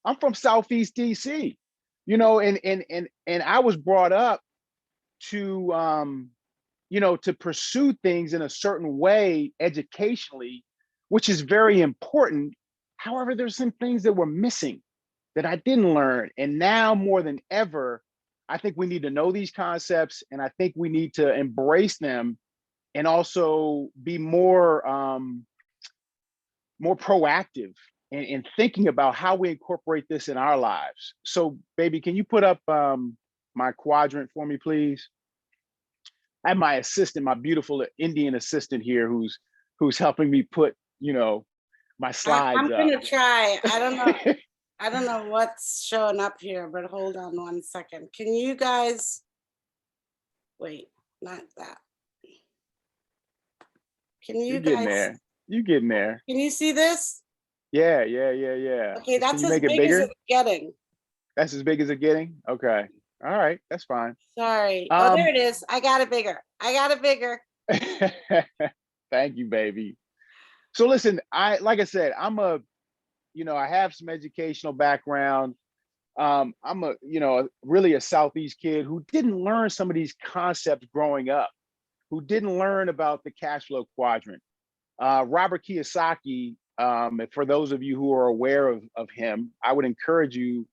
I'm from Southeast DC, you know, and I was brought up to you know, to pursue things in a certain way educationally, which is very important. However, there's some things that were missing that I didn't learn. And now more than ever, I think we need to know these concepts, and I think we need to embrace them, and also be more more proactive in thinking about how we incorporate this in our lives. So baby, can you put up my quadrant for me, please? I have my assistant, my beautiful Indian assistant here, who's helping me put, you know, my slides I'm up. gonna try. I don't know. I don't know what's showing up here, but hold on 1 second. Can you guys wait? Not that. Can you You're getting guys? there. You getting there. Can you see this? Yeah. Okay, Can that's you as make it big as bigger? it's getting. That's as big as it's getting? Okay. All right, that's fine. Sorry. Oh, there it is. I got it bigger. I got it bigger. Thank you, baby. So listen, like I said, you know, I have some educational background. I'm you know, really a Southeast kid who didn't learn some of these concepts growing up, who didn't learn about the cash flow quadrant. Robert Kiyosaki, for those of you who are aware of him, I would encourage you.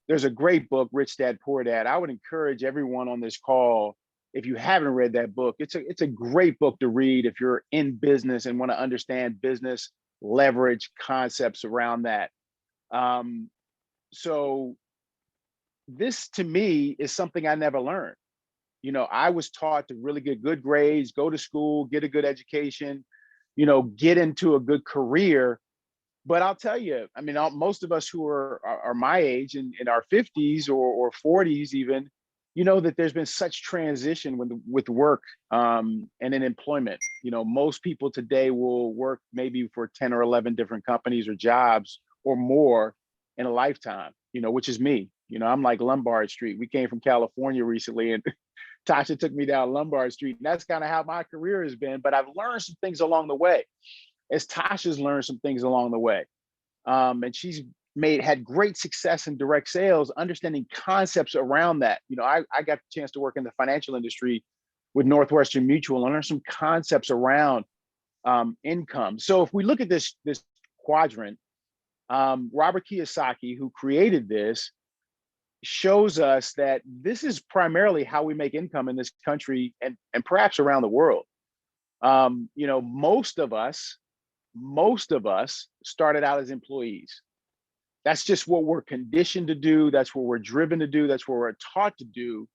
There's a great book, Rich Dad Poor Dad. I would encourage everyone on this call, if you haven't read that book, it's a great book to read if you're in business and want to understand business leverage concepts around that. So this to me is something I never learned. You know, I was taught to really get good grades, go to school, get a good education, you know, get into a good career. But I'll tell you, I mean, most of us who are my age, in our 50s or 40s even, you know, that there's been such transition with work and in employment. You know, most people today will work maybe for 10 or 11 different companies or jobs or more in a lifetime, you know, which is me. You know, I'm like Lombard Street. We came from California recently, and Tasha took me down Lombard Street. And that's kind of how my career has been. But I've learned some things along the way, as Tasha's learned some things along the way. And she's had great success in direct sales, understanding concepts around that. You know, I got the chance to work in the financial industry with Northwestern Mutual and learn some concepts around income. So if we look at this quadrant, Robert Kiyosaki, who created this, shows us that this is primarily how we make income in this country and perhaps around the world. You know, most of us started out as employees. That's just what we're conditioned to do. That's what we're driven to do. That's what we're taught to do,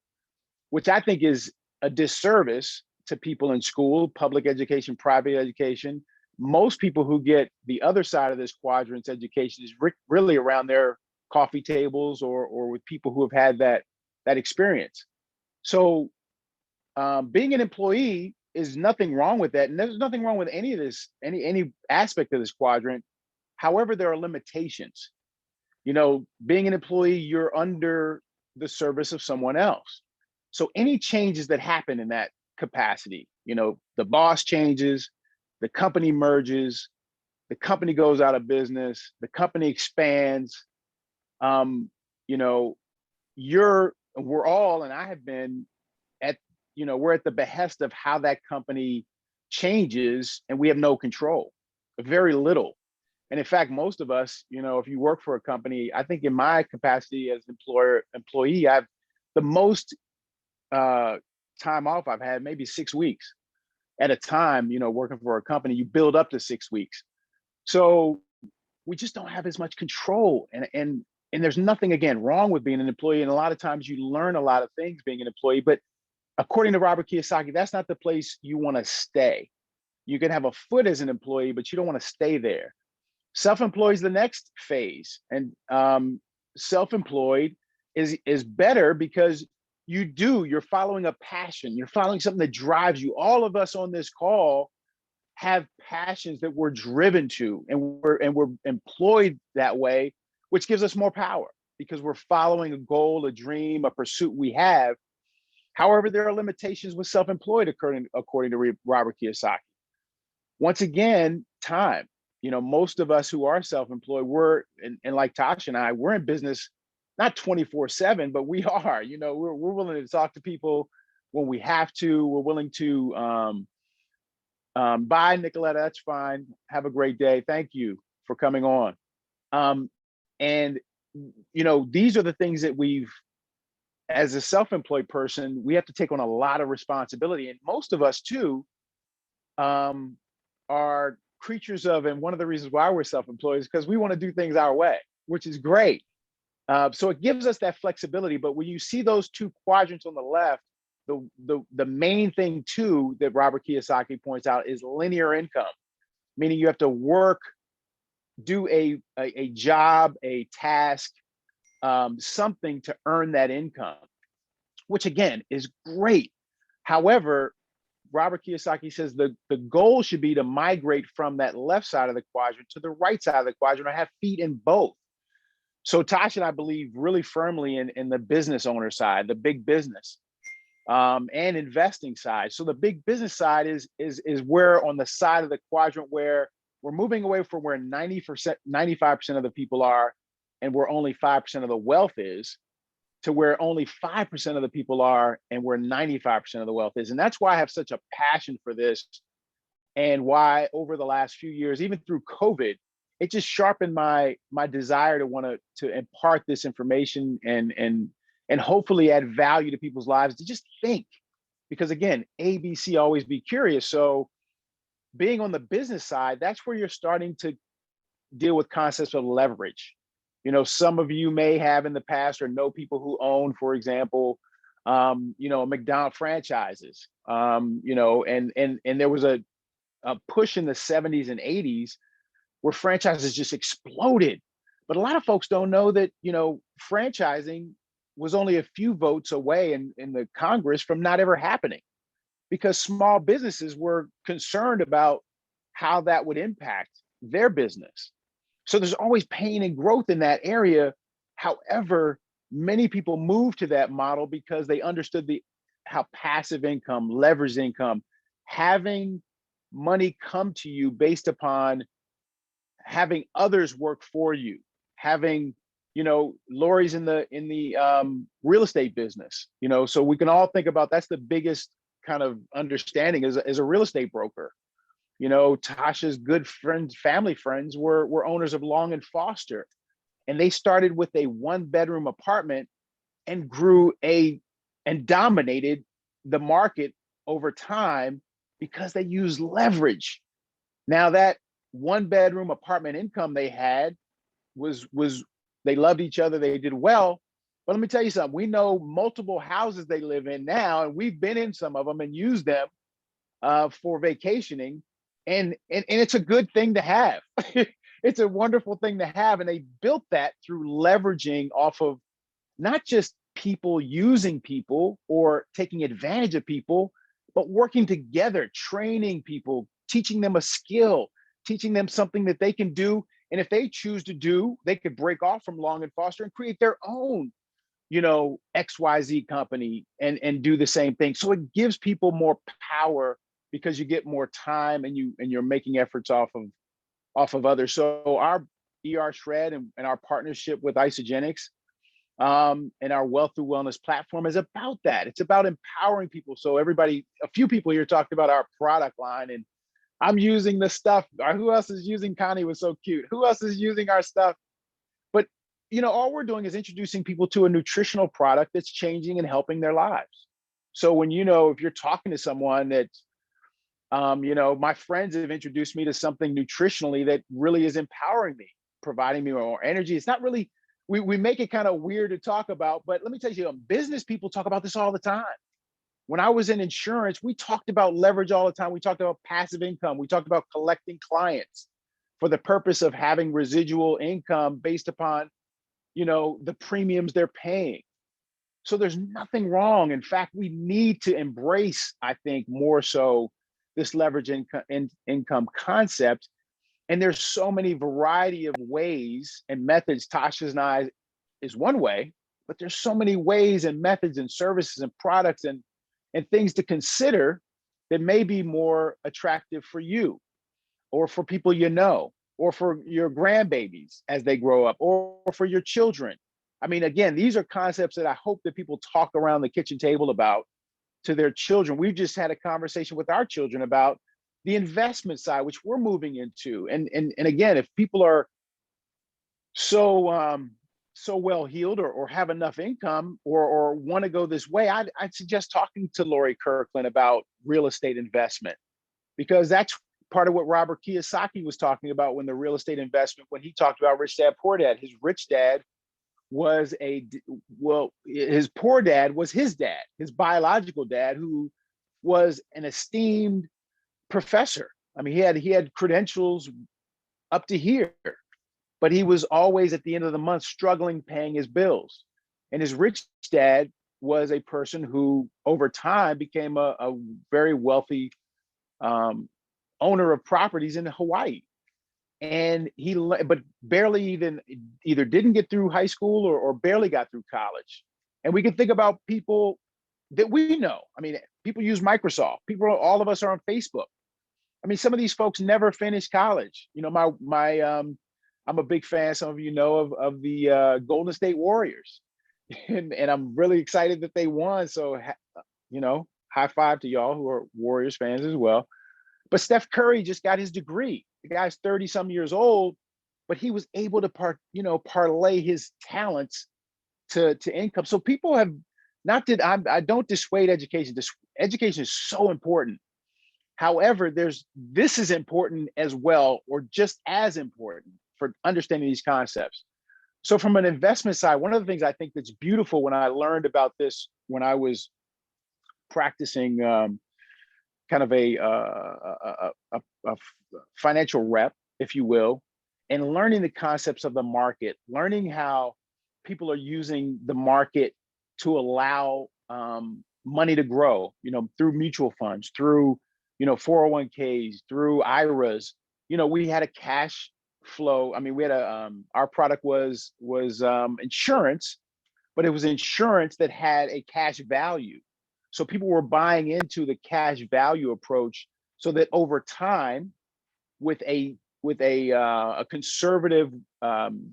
which I think is a disservice to people in school, public education, private education. Most people who get the other side of this quadrant's education is really around their coffee tables or with people who have had that experience. So being an employee is nothing wrong with that. And there's nothing wrong with any of this, any aspect of this quadrant. However, there are limitations. You know, being an employee, you're under the service of someone else. So any changes that happen in that capacity, you know, the boss changes, the company merges, the company goes out of business, the company expands, you know, we're all, and I have been at, you know, we're at the behest of how that company changes, and we have no control, very little. And in fact, most of us, you know, if you work for a company, I think in my capacity as employee, I've the most time off I've had, maybe 6 weeks at a time, you know, working for a company. You build up to 6 weeks. So we just don't have as much control. And And there's nothing, again, wrong with being an employee. And a lot of times you learn a lot of things being an employee, but according to Robert Kiyosaki, that's not the place you want to stay. You can have a foot as an employee, but you don't want to stay there. Self-employed is the next phase. And self-employed is better because you're following a passion. You're following something that drives you. All of us on this call have passions that we're driven to, and we're employed that way, which gives us more power because we're following a goal, a dream, a pursuit we have. However, there are limitations with self-employed according to Robert Kiyosaki. Once again, time. Most of us who are self-employed, and like Tasha and I, we're in business not 24/7, but we are. We're willing to talk to people when we have to. We're willing to bye, Nicoletta. That's fine. Have a great day. Thank you for coming on. And these are the things that as a self-employed person, we have to take on a lot of responsibility. And most of us too are creatures of, and one of the reasons why we're self-employed is because we want to do things our way, which is great. So it gives us that flexibility. But when you see those two quadrants on the left, the main thing too that Robert Kiyosaki points out is linear income, meaning you have to work, do a job, a task, something to earn that income, which again is great. However, Robert Kiyosaki says the goal should be to migrate from that left side of the quadrant to the right side of the quadrant, or have feet in both. So Tasha and I believe really firmly in the business owner side, the big business, and investing side. So the big business side is where on the side of the quadrant where we're moving away from where 95% of the people are, and where only 5% of the wealth is, to where only 5% of the people are and where 95% of the wealth is. And that's why I have such a passion for this, and why over the last few years, even through COVID, it just sharpened my desire to want to impart this information and hopefully add value to people's lives, to just think. Because again, ABC, always be curious. So being on the business side, that's where you're starting to deal with concepts of leverage. Some of you may have in the past or know people who own, for example, McDonald's franchises, and there was a push in the 70s and 80s where franchises just exploded. But a lot of folks don't know that, franchising was only a few votes away in the Congress from not ever happening, because small businesses were concerned about how that would impact their business. So there's always pain and growth in that area. However, many people moved to that model because they understood how passive income, leveraged income, having money come to you based upon having others work for you, having, Lori's in the real estate business, so we can all think about, that's the biggest kind of understanding as a real estate broker. Tasha's good friends, family friends were owners of Long and Foster, and they started with a 1-bedroom apartment and and dominated the market over time because they used leverage. Now that 1-bedroom apartment income they had was they loved each other, they did well. But let me tell you something, we know multiple houses they live in now, and we've been in some of them and used them for vacationing. And it's a good thing to have. It's a wonderful thing to have. And they built that through leveraging off of not just people using people or taking advantage of people, but working together, training people, teaching them a skill, teaching them something that they can do. And if they choose to do, they could break off from Long and Foster and create their own, XYZ company and do the same thing. So it gives people more power because you get more time and you're making efforts off of others. So our ER Shred and our partnership with Isogenics and our Wealth Through Wellness platform is about that. It's about empowering people. So a few people here talked about our product line, and I'm using the stuff. Who else is using? Connie was so cute. Who else is using our stuff? But all we're doing is introducing people to a nutritional product that's changing and helping their lives. So when if you're talking to someone that my friends have introduced me to something nutritionally that really is empowering me, providing me more energy. It's not really we make it kind of weird to talk about, but let me tell you, business people talk about this all the time. When I was in insurance, we talked about leverage all the time. We talked about passive income. We talked about collecting clients for the purpose of having residual income based upon, the premiums they're paying. So there's nothing wrong. In fact, we need to embrace, I think, more so this leverage income concept. And there's so many variety of ways and methods. Tasha's and I is one way, but there's so many ways and methods and services and products and things to consider that may be more attractive for you or for people or for your grandbabies as they grow up or for your children. I mean, again, these are concepts that I hope that people talk around the kitchen table about to their children. We've just had a conversation with our children about the investment side, which we're moving into. And again, if people are so well heeled or have enough income or want to go this way, I'd suggest talking to Lori Kirkland about real estate investment, because that's part of what Robert Kiyosaki was talking about when when he talked about Rich Dad, Poor Dad. His rich dad was his poor dad was his dad, his biological dad, who was an esteemed professor. I mean, he had credentials up to here, but he was always at the end of the month struggling paying his bills. And his rich dad was a person who over time became a very wealthy owner of properties in Hawaii. And but barely even either didn't get through high school or barely got through college. And we can think about people that we know. I mean, people use Microsoft. All of us are on Facebook. I mean, some of these folks never finished college. I'm a big fan, some of you know, of the Golden State Warriors. And I'm really excited that they won. So, high five to y'all who are Warriors fans as well. But Steph Curry just got his degree. The guy's 30 some years old, but he was able to parlay his talents to income. So people have I don't dissuade education. Education is so important. However, this is important as well, or just as important for understanding these concepts. So from an investment side, one of the things I think that's beautiful when I learned about this, when I was practicing kind of a financial rep, if you will, and learning the concepts of the market, learning how people are using the market to allow money to grow, through mutual funds, through 401ks, through IRAs. We had a cash flow. I mean, we had our product was insurance, but it was insurance that had a cash value. So people were buying into the cash value approach, so that over time, with a conservative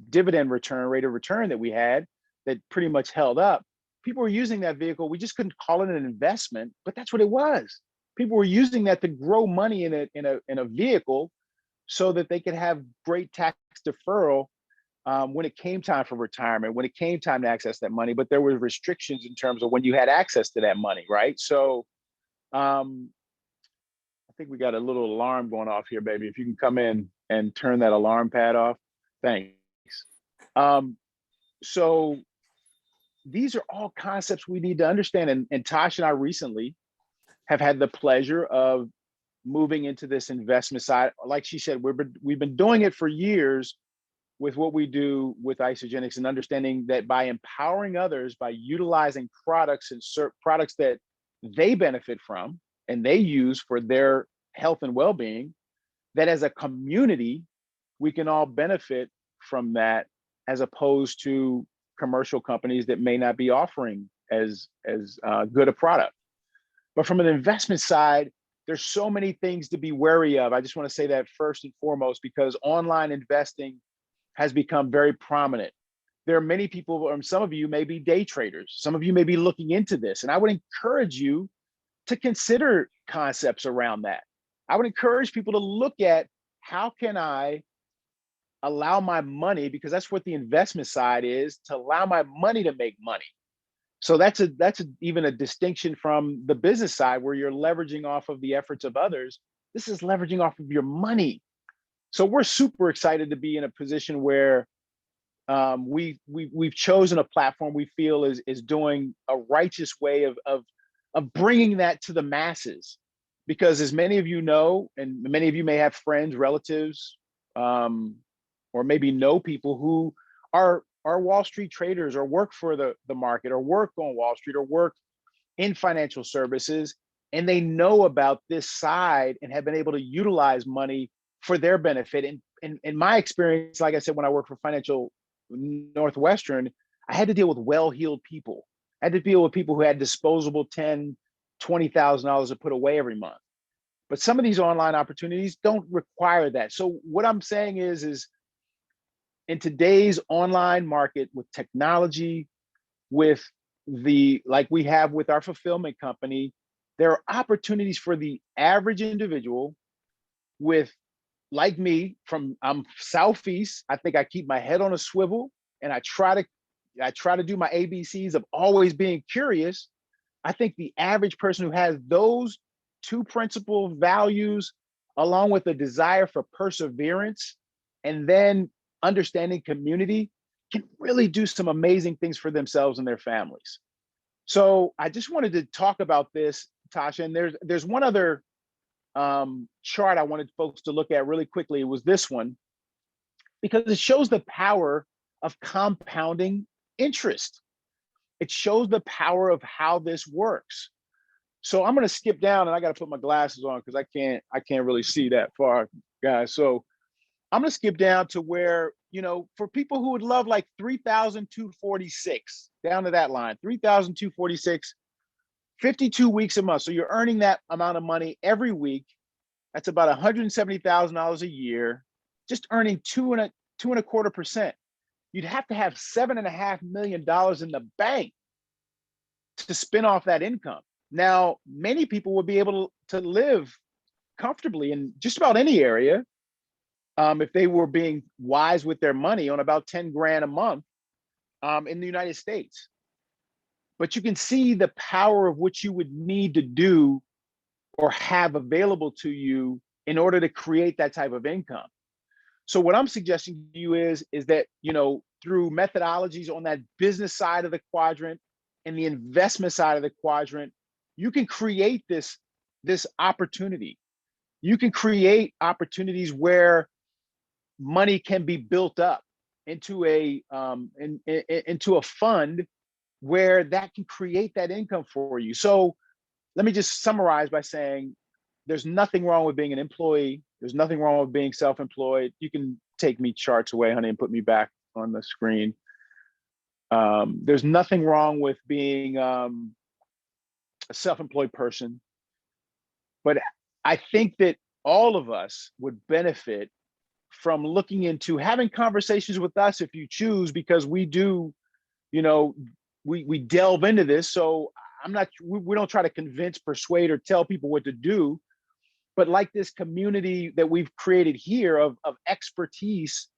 dividend rate of return that we had that pretty much held up, people were using that vehicle. We just couldn't call it an investment, but that's what it was. People were using that to grow money in a vehicle so that they could have great tax deferral when it came time for retirement, when it came time to access that money. But there were restrictions in terms of when you had access to that money, right? So I think we got a little alarm going off here, baby. If you can come in and turn that alarm pad off, thanks. So these are all concepts we need to understand. And Tasha and I recently have had the pleasure of moving into this investment side. Like she said, we've been doing it for years with what we do with Isogenics, and understanding that by empowering others, by utilizing products and products that they benefit from and they use for their health and well-being, that as a community, we can all benefit from that, as opposed to commercial companies that may not be offering as good a product. But from an investment side, there's so many things to be wary of. I just want to say that first and foremost, because online investing has become very prominent. There are many people, some of you may be day traders. Some of you may be looking into this. And I would encourage you to consider concepts around that. I would encourage people to look at, how can I allow my money, because that's what the investment side is, to allow my money to make money. So that's even a distinction from the business side, where you're leveraging off of the efforts of others. This is leveraging off of your money. So we're super excited to be in a position where we've chosen a platform we feel is doing a righteous way of bringing that to the masses. Because as many of you know, and many of you may have friends, relatives, or maybe know people who are Wall Street traders or work for the market or work on Wall Street or work in financial services, and they know about this side and have been able to utilize money for their benefit. And in my experience, like I said, when I worked for Financial Northwestern, I had to deal with well-heeled people. I had to deal with people who had disposable $10,000, $20,000 to put away every month. But some of these online opportunities don't require that. So what I'm saying is in today's online market with technology, with like we have with our fulfillment company, there are opportunities for the average individual with, like me, I'm Southeast. I think I keep my head on a swivel and I try to do my ABCs of always being curious. I think the average person who has those two principal values, along with a desire for perseverance and then understanding community, can really do some amazing things for themselves and their families. So I just wanted to talk about this, Tasha, and there's one other chart I wanted folks to look at really quickly. It was this one, because it shows the power of compounding interest. It shows the power of how this works. So I'm going to skip down, and I got to put my glasses on because I can't really see that far, guys. So I'm going to skip down to where, for people who would love like 3,246, down to that line, 3,246, 52 weeks a month. So you're earning that amount of money every week. That's about $170,000 a year, just earning 2.25%. You'd have to have $7.5 million in the bank to spin off that income. Now, many people would be able to live comfortably in just about any area if they were being wise with their money on about 10 grand a month in the United States. But you can see the power of what you would need to do or have available to you in order to create that type of income. So what I'm suggesting to you is that, through methodologies on that business side of the quadrant and the investment side of the quadrant, you can create this opportunity. You can create opportunities where money can be built up into a fund where that can create that income for you. So let me just summarize by saying there's nothing wrong with being an employee. There's nothing wrong with being self-employed. You can take me charts away, honey, and put me back on the screen. There's nothing wrong with being a self-employed person. But I think that all of us would benefit from looking into having conversations with us if you choose, because we do, we delve into this. So we don't try to convince, persuade, or tell people what to do. But like this community that we've created here of expertise,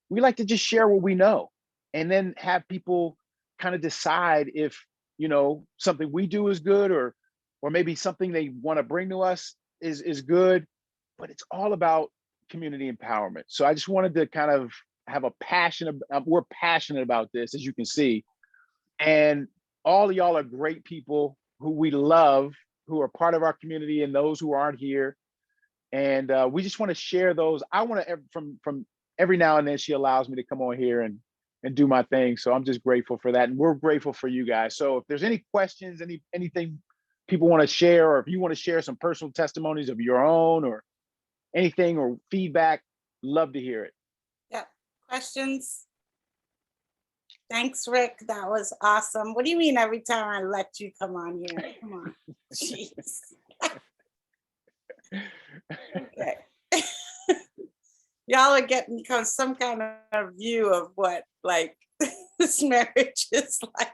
we like to just share what we know and then have people kind of decide if, something we do is good or maybe something they want to bring to us is good. But it's all about community empowerment. So I just wanted to kind of have a passion. We're passionate about this, as you can see. And all of y'all are great people who we love, who are part of our community, and those who aren't here. And we just want to share those. I want to, from every now and then, she allows me to come on here and do my thing. So I'm just grateful for that. And we're grateful for you guys. So if there's any questions, anything people want to share, or if you want to share some personal testimonies of your own or anything or feedback, love to hear it. Yeah. Questions? Thanks, Rick. That was awesome. What do you mean every time I let you come on here? Come on. Jeez. Okay. Y'all are getting some kind of view of what this marriage is like.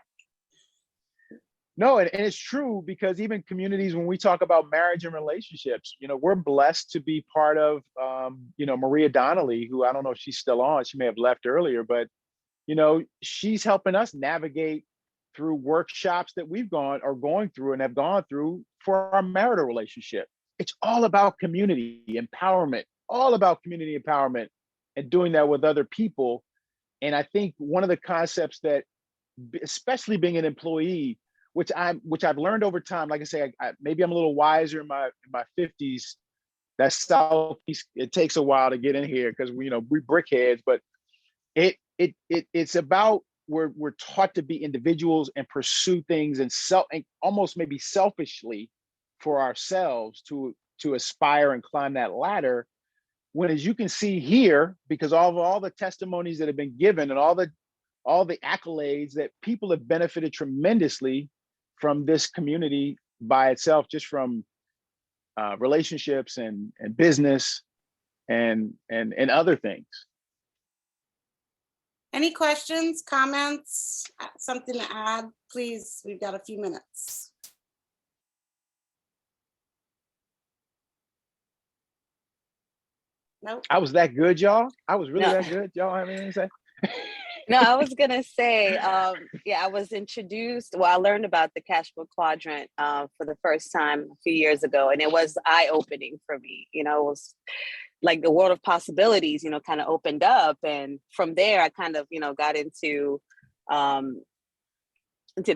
No, and it's true, because even communities, when we talk about marriage and relationships, we're blessed to be part of, Maria Donnelly, who I don't know if she's still on. She may have left earlier, but, she's helping us navigate through workshops that we've going through and have gone through for our marital relationship. It's all about community empowerment, all about community empowerment and doing that with other people. And I think one of the concepts that, especially being an employee, which I've learned over time, like I say, maybe I'm a little wiser in my 50s. That's Southeast. It takes a while to get in here because we brickheads, but it's about we're taught to be individuals and pursue things and almost maybe selfishly for ourselves to aspire and climb that ladder. When, as you can see here, because of all the testimonies that have been given and all the accolades, that people have benefited tremendously from this community by itself, just from relationships and business and other things. Any questions, comments, something to add? Please, we've got a few minutes. Nope. I was that good, y'all. I was really No. that good. Y'all have anything to say? No, I was gonna say, yeah, I was introduced. Well, I learned about the cash flow quadrant for the first time a few years ago, and it was eye-opening for me. It was like the world of possibilities, kind of opened up, and from there, I kind of, got into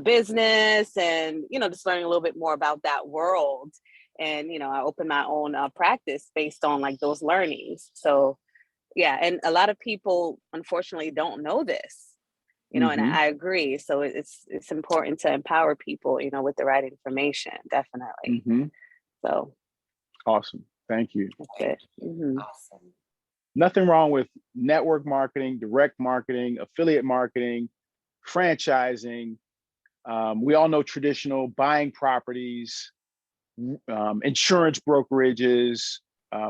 business and just learning a little bit more about that world. And I opened my own practice based on like those learnings. So. Yeah, and a lot of people, unfortunately, don't know this, and I agree. So it's important to empower people, with the right information, definitely. So. Awesome. Thank you. That's it. Awesome. Nothing wrong with network marketing, direct marketing, affiliate marketing, franchising. We all know traditional buying properties, insurance brokerages,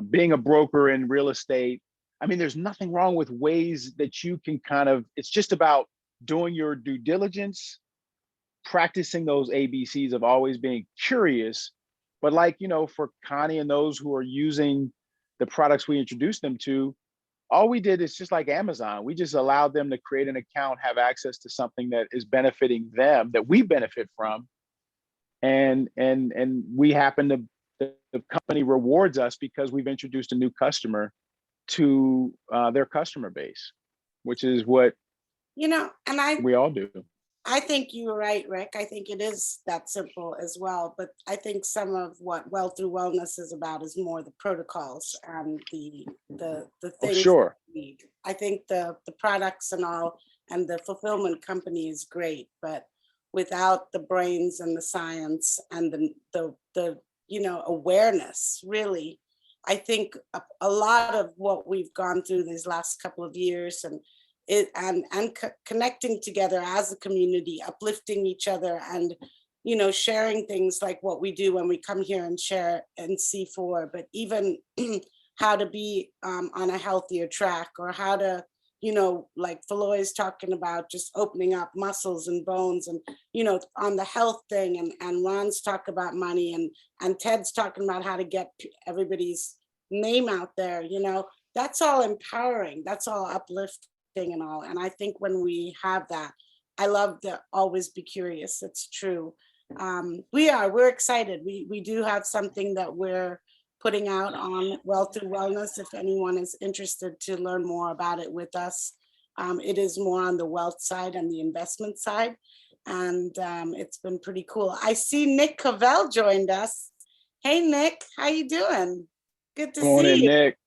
being a broker in real estate. I mean, there's nothing wrong with ways that you can it's just about doing your due diligence, practicing those ABCs of always being curious. But for Connie and those who are using the products we introduced them to, all we did is just like Amazon. We just allowed them to create an account, have access to something that is benefiting them, that we benefit from. And we happen to, the company rewards us because we've introduced a new customer to their customer base, which is what and we all do. I think you're right, Rick. I think it is that simple as well. But I think some of what Well Through Wellness is about is more the protocols and the things. Sure. We need. I think the products and all and the fulfillment company is great, but without the brains and the science and the awareness, really. I think a lot of what we've gone through these last couple of years and connecting together as a community, uplifting each other and, sharing things like what we do when we come here and share in C4, but even how to be on a healthier track or how to, like Feloy is talking about, just opening up muscles and bones and, on the health thing and Ron's talk about money and Ted's talking about how to get everybody's name out there, that's all empowering, that's all uplifting and all. And I think when we have that, I love to always be curious. It's true. We're excited. We do have something that we're putting out on Well Through Wellness. If anyone is interested to learn more about it with us, it is more on the wealth side and the investment side. And it's been pretty cool. I see Nick Cavell joined us. Hey, Nick, how you doing? Good to see you. Nick.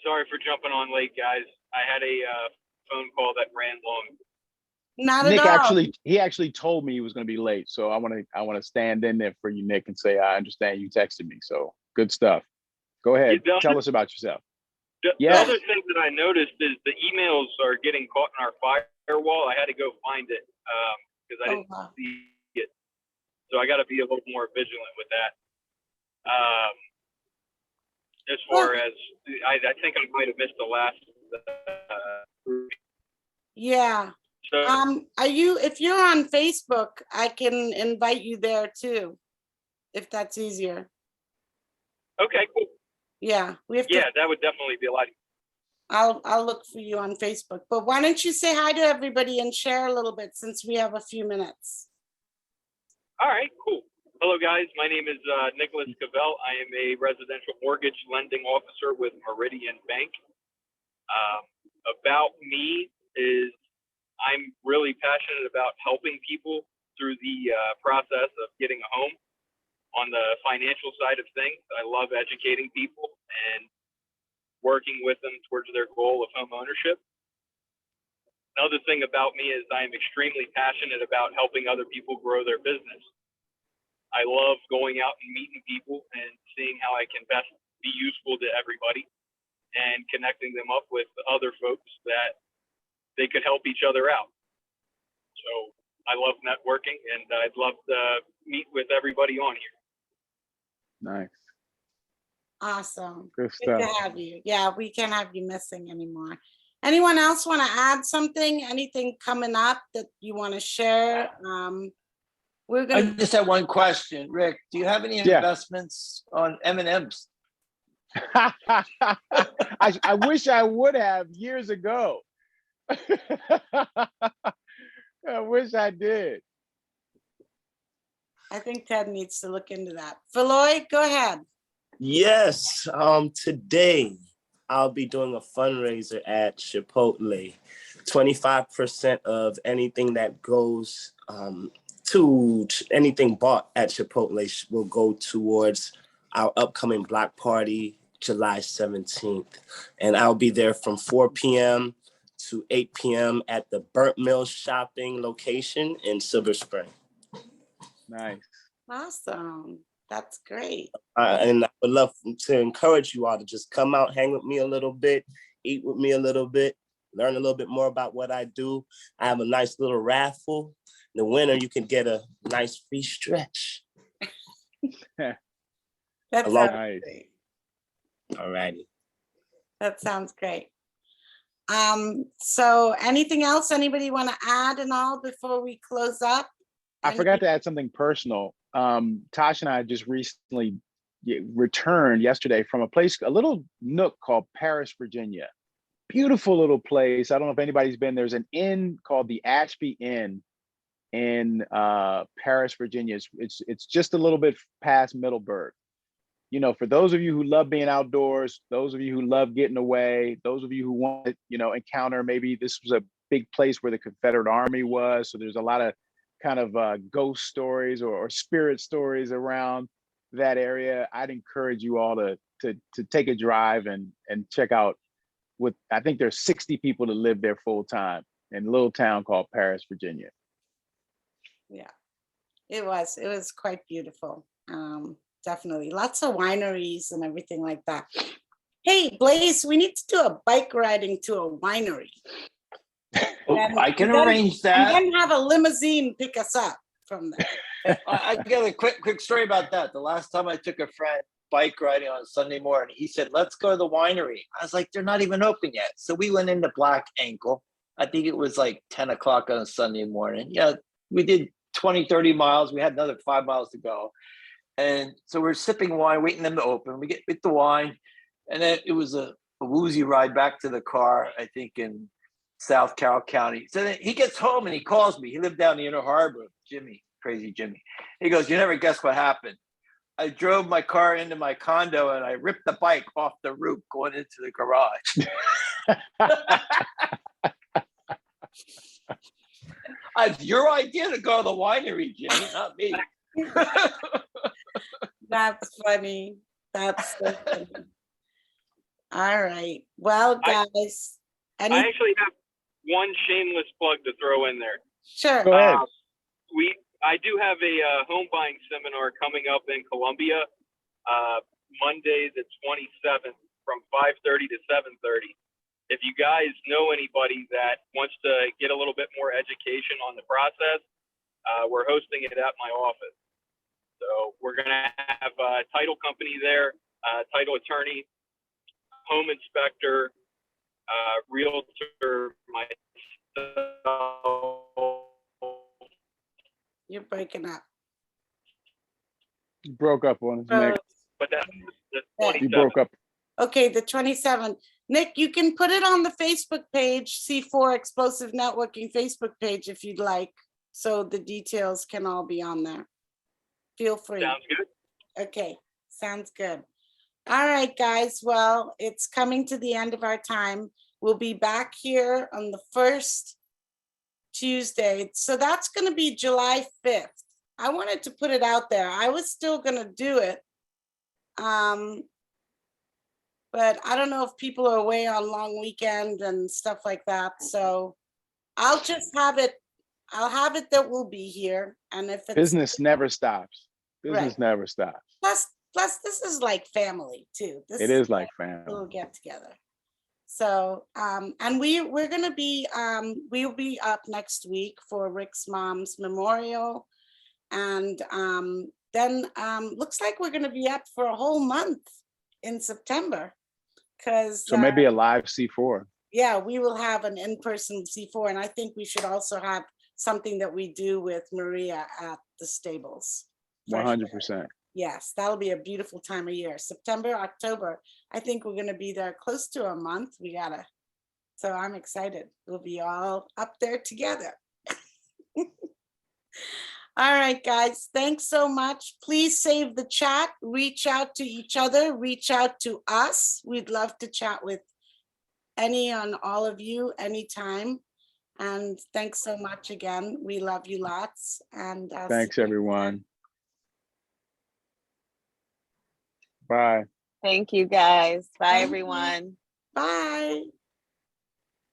Sorry for jumping on late, guys. I had a phone call that ran long. Not Nick at all. he actually told me he was going to be late, so I want to stand in there for you, Nick, and say I understand you texted me. So good stuff. Go ahead, tell us about yourself. The other thing that I noticed is the emails are getting caught in our firewall. I had to go find it because I didn't see it, so I got to be a little more vigilant with that. As far as I think I might have missed the last. Yeah. So, if you're on Facebook, I can invite you there too, if that's easier. Okay, cool. Yeah, we have to. Yeah, that would definitely be a lot. I'll look for you on Facebook. But why don't you say hi to everybody and share a little bit since we have a few minutes. All right, cool. Hello, guys. My name is Nicholas Cavell. I am a residential mortgage lending officer with Meridian Bank about me is I'm really passionate about helping people through the process of getting a home. On the financial side of things, I love educating people and working with them towards their goal of home ownership. Another thing about me is I am extremely passionate about helping other people grow their business. I love going out and meeting people and seeing how I can best be useful to everybody and connecting them up with other folks that they could help each other out. So I love networking, and I'd love to meet with everybody on here. Nice. Awesome. Good Good to stuff. have you. Yeah, we can't have you missing anymore. Anyone else want to add something? Anything coming up that you want to share? We're I gonna. just had one question, Rick. Do you have any Yeah. investments on M&Ms? I wish I would have years ago. I wish I did. I think Ted needs to look into that. Floyd, go ahead. Yes, today I'll be doing a fundraiser at Chipotle. 25% of anything that goes to anything bought at Chipotle will go towards our upcoming Block Party, July 17th. And I'll be there from 4 p.m. to 8 p.m. at the Burnt Mill Shopping location in Silver Spring. Nice. Awesome. That's great. And I would love to encourage you all to just come out, hang with me a little bit, eat with me a little bit, learn a little bit more about what I do. I have a nice little raffle. In the winner, you can get a nice free stretch. That Hello. sounds Nice. great. All righty. That sounds great. So anything else anybody want to add and all before we close up? I forgot to add something personal. Tosh and I just recently returned yesterday from a little nook called Paris, Virginia. Beautiful little place. I don't know if anybody's been. There's an inn called the Ashby Inn in Paris, Virginia. It's just a little bit past Middleburg. You know, for those of you who love being outdoors, those of you who love getting away, those of you who want to, encounter, maybe this was a big place where the Confederate Army was. So there's a lot of kind of ghost stories or spirit stories around that area. I'd encourage you all to take a drive and check out I think there's 60 people that live there full time in a little town called Paris, Virginia. Yeah, it was quite beautiful. Definitely lots of wineries and everything like that. Hey, Blaze, we need to do a bike riding to a winery. I can arrange that. And then have a limousine pick us up from there. I got a quick story about that. The last time I took a friend bike riding on a Sunday morning, he said, let's go to the winery. I was like, they're not even open yet. So we went into Black Ankle. I think it was like 10 o'clock on a Sunday morning. Yeah, we did 20, 30 miles. We had another 5 miles to go. And so we're sipping wine, waiting them to open. We get with the wine. And then it was a woozy ride back to the car, I think in South Carroll County. So then he gets home and he calls me. He lived down in the Inner Harbor, Jimmy, crazy Jimmy. He goes, you never guess what happened. I drove my car into my condo and I ripped the bike off the roof going into the garage. It's your idea to go to the winery, Jimmy, not me. That's funny. That's so funny. All right. Well, guys. I actually have one shameless plug to throw in there. Sure. Go ahead. I do have a home buying seminar coming up in Columbia, Monday the 27th from 5:30 to 7:30. If you guys know anybody that wants to get a little bit more education on the process, we're hosting it at my office. So we're going to have a title company there, title attorney, home inspector, realtor, myself. You're breaking up. You broke up on us, Nick. But that's the 27th. You broke up. Okay, the 27th. Nick, you can put it on the Facebook page, C4 Explosive Networking Facebook page if you'd like. So the details can all be on there. Feel free. Sounds good. Okay, sounds good. All right, guys. Well, it's coming to the end of our time. We'll be back here on the first Tuesday. So that's going to be July 5th. I wanted to put it out there. I was still going to do it. But I don't know if people are away on long weekend and stuff like that. So I'll just have it. I'll have it that we'll be here. And if it's Business never stops. Business Right. never stops. plus this is like family too. This It is like family. we'll get together. So and we're gonna be we'll be up next week for Rick's mom's memorial. And then looks like we're gonna be up for a whole month in September. Because So maybe a live C4. yeah, we will have an in-person C4, and I think we should also have something that we do with Maria at the stables. for sure. 100%. Yes, that'll be a beautiful time of year. September, October. I think we're gonna be there close to a month. So I'm excited. We'll be all up there together. All right, guys, thanks so much. Please save the chat, reach out to each other, reach out to us. We'd love to chat with any and all of you anytime. And thanks so much again. We love you lots. And Thanks, everyone. Bye. Thank you guys. Bye, Thank you. everyone. Bye.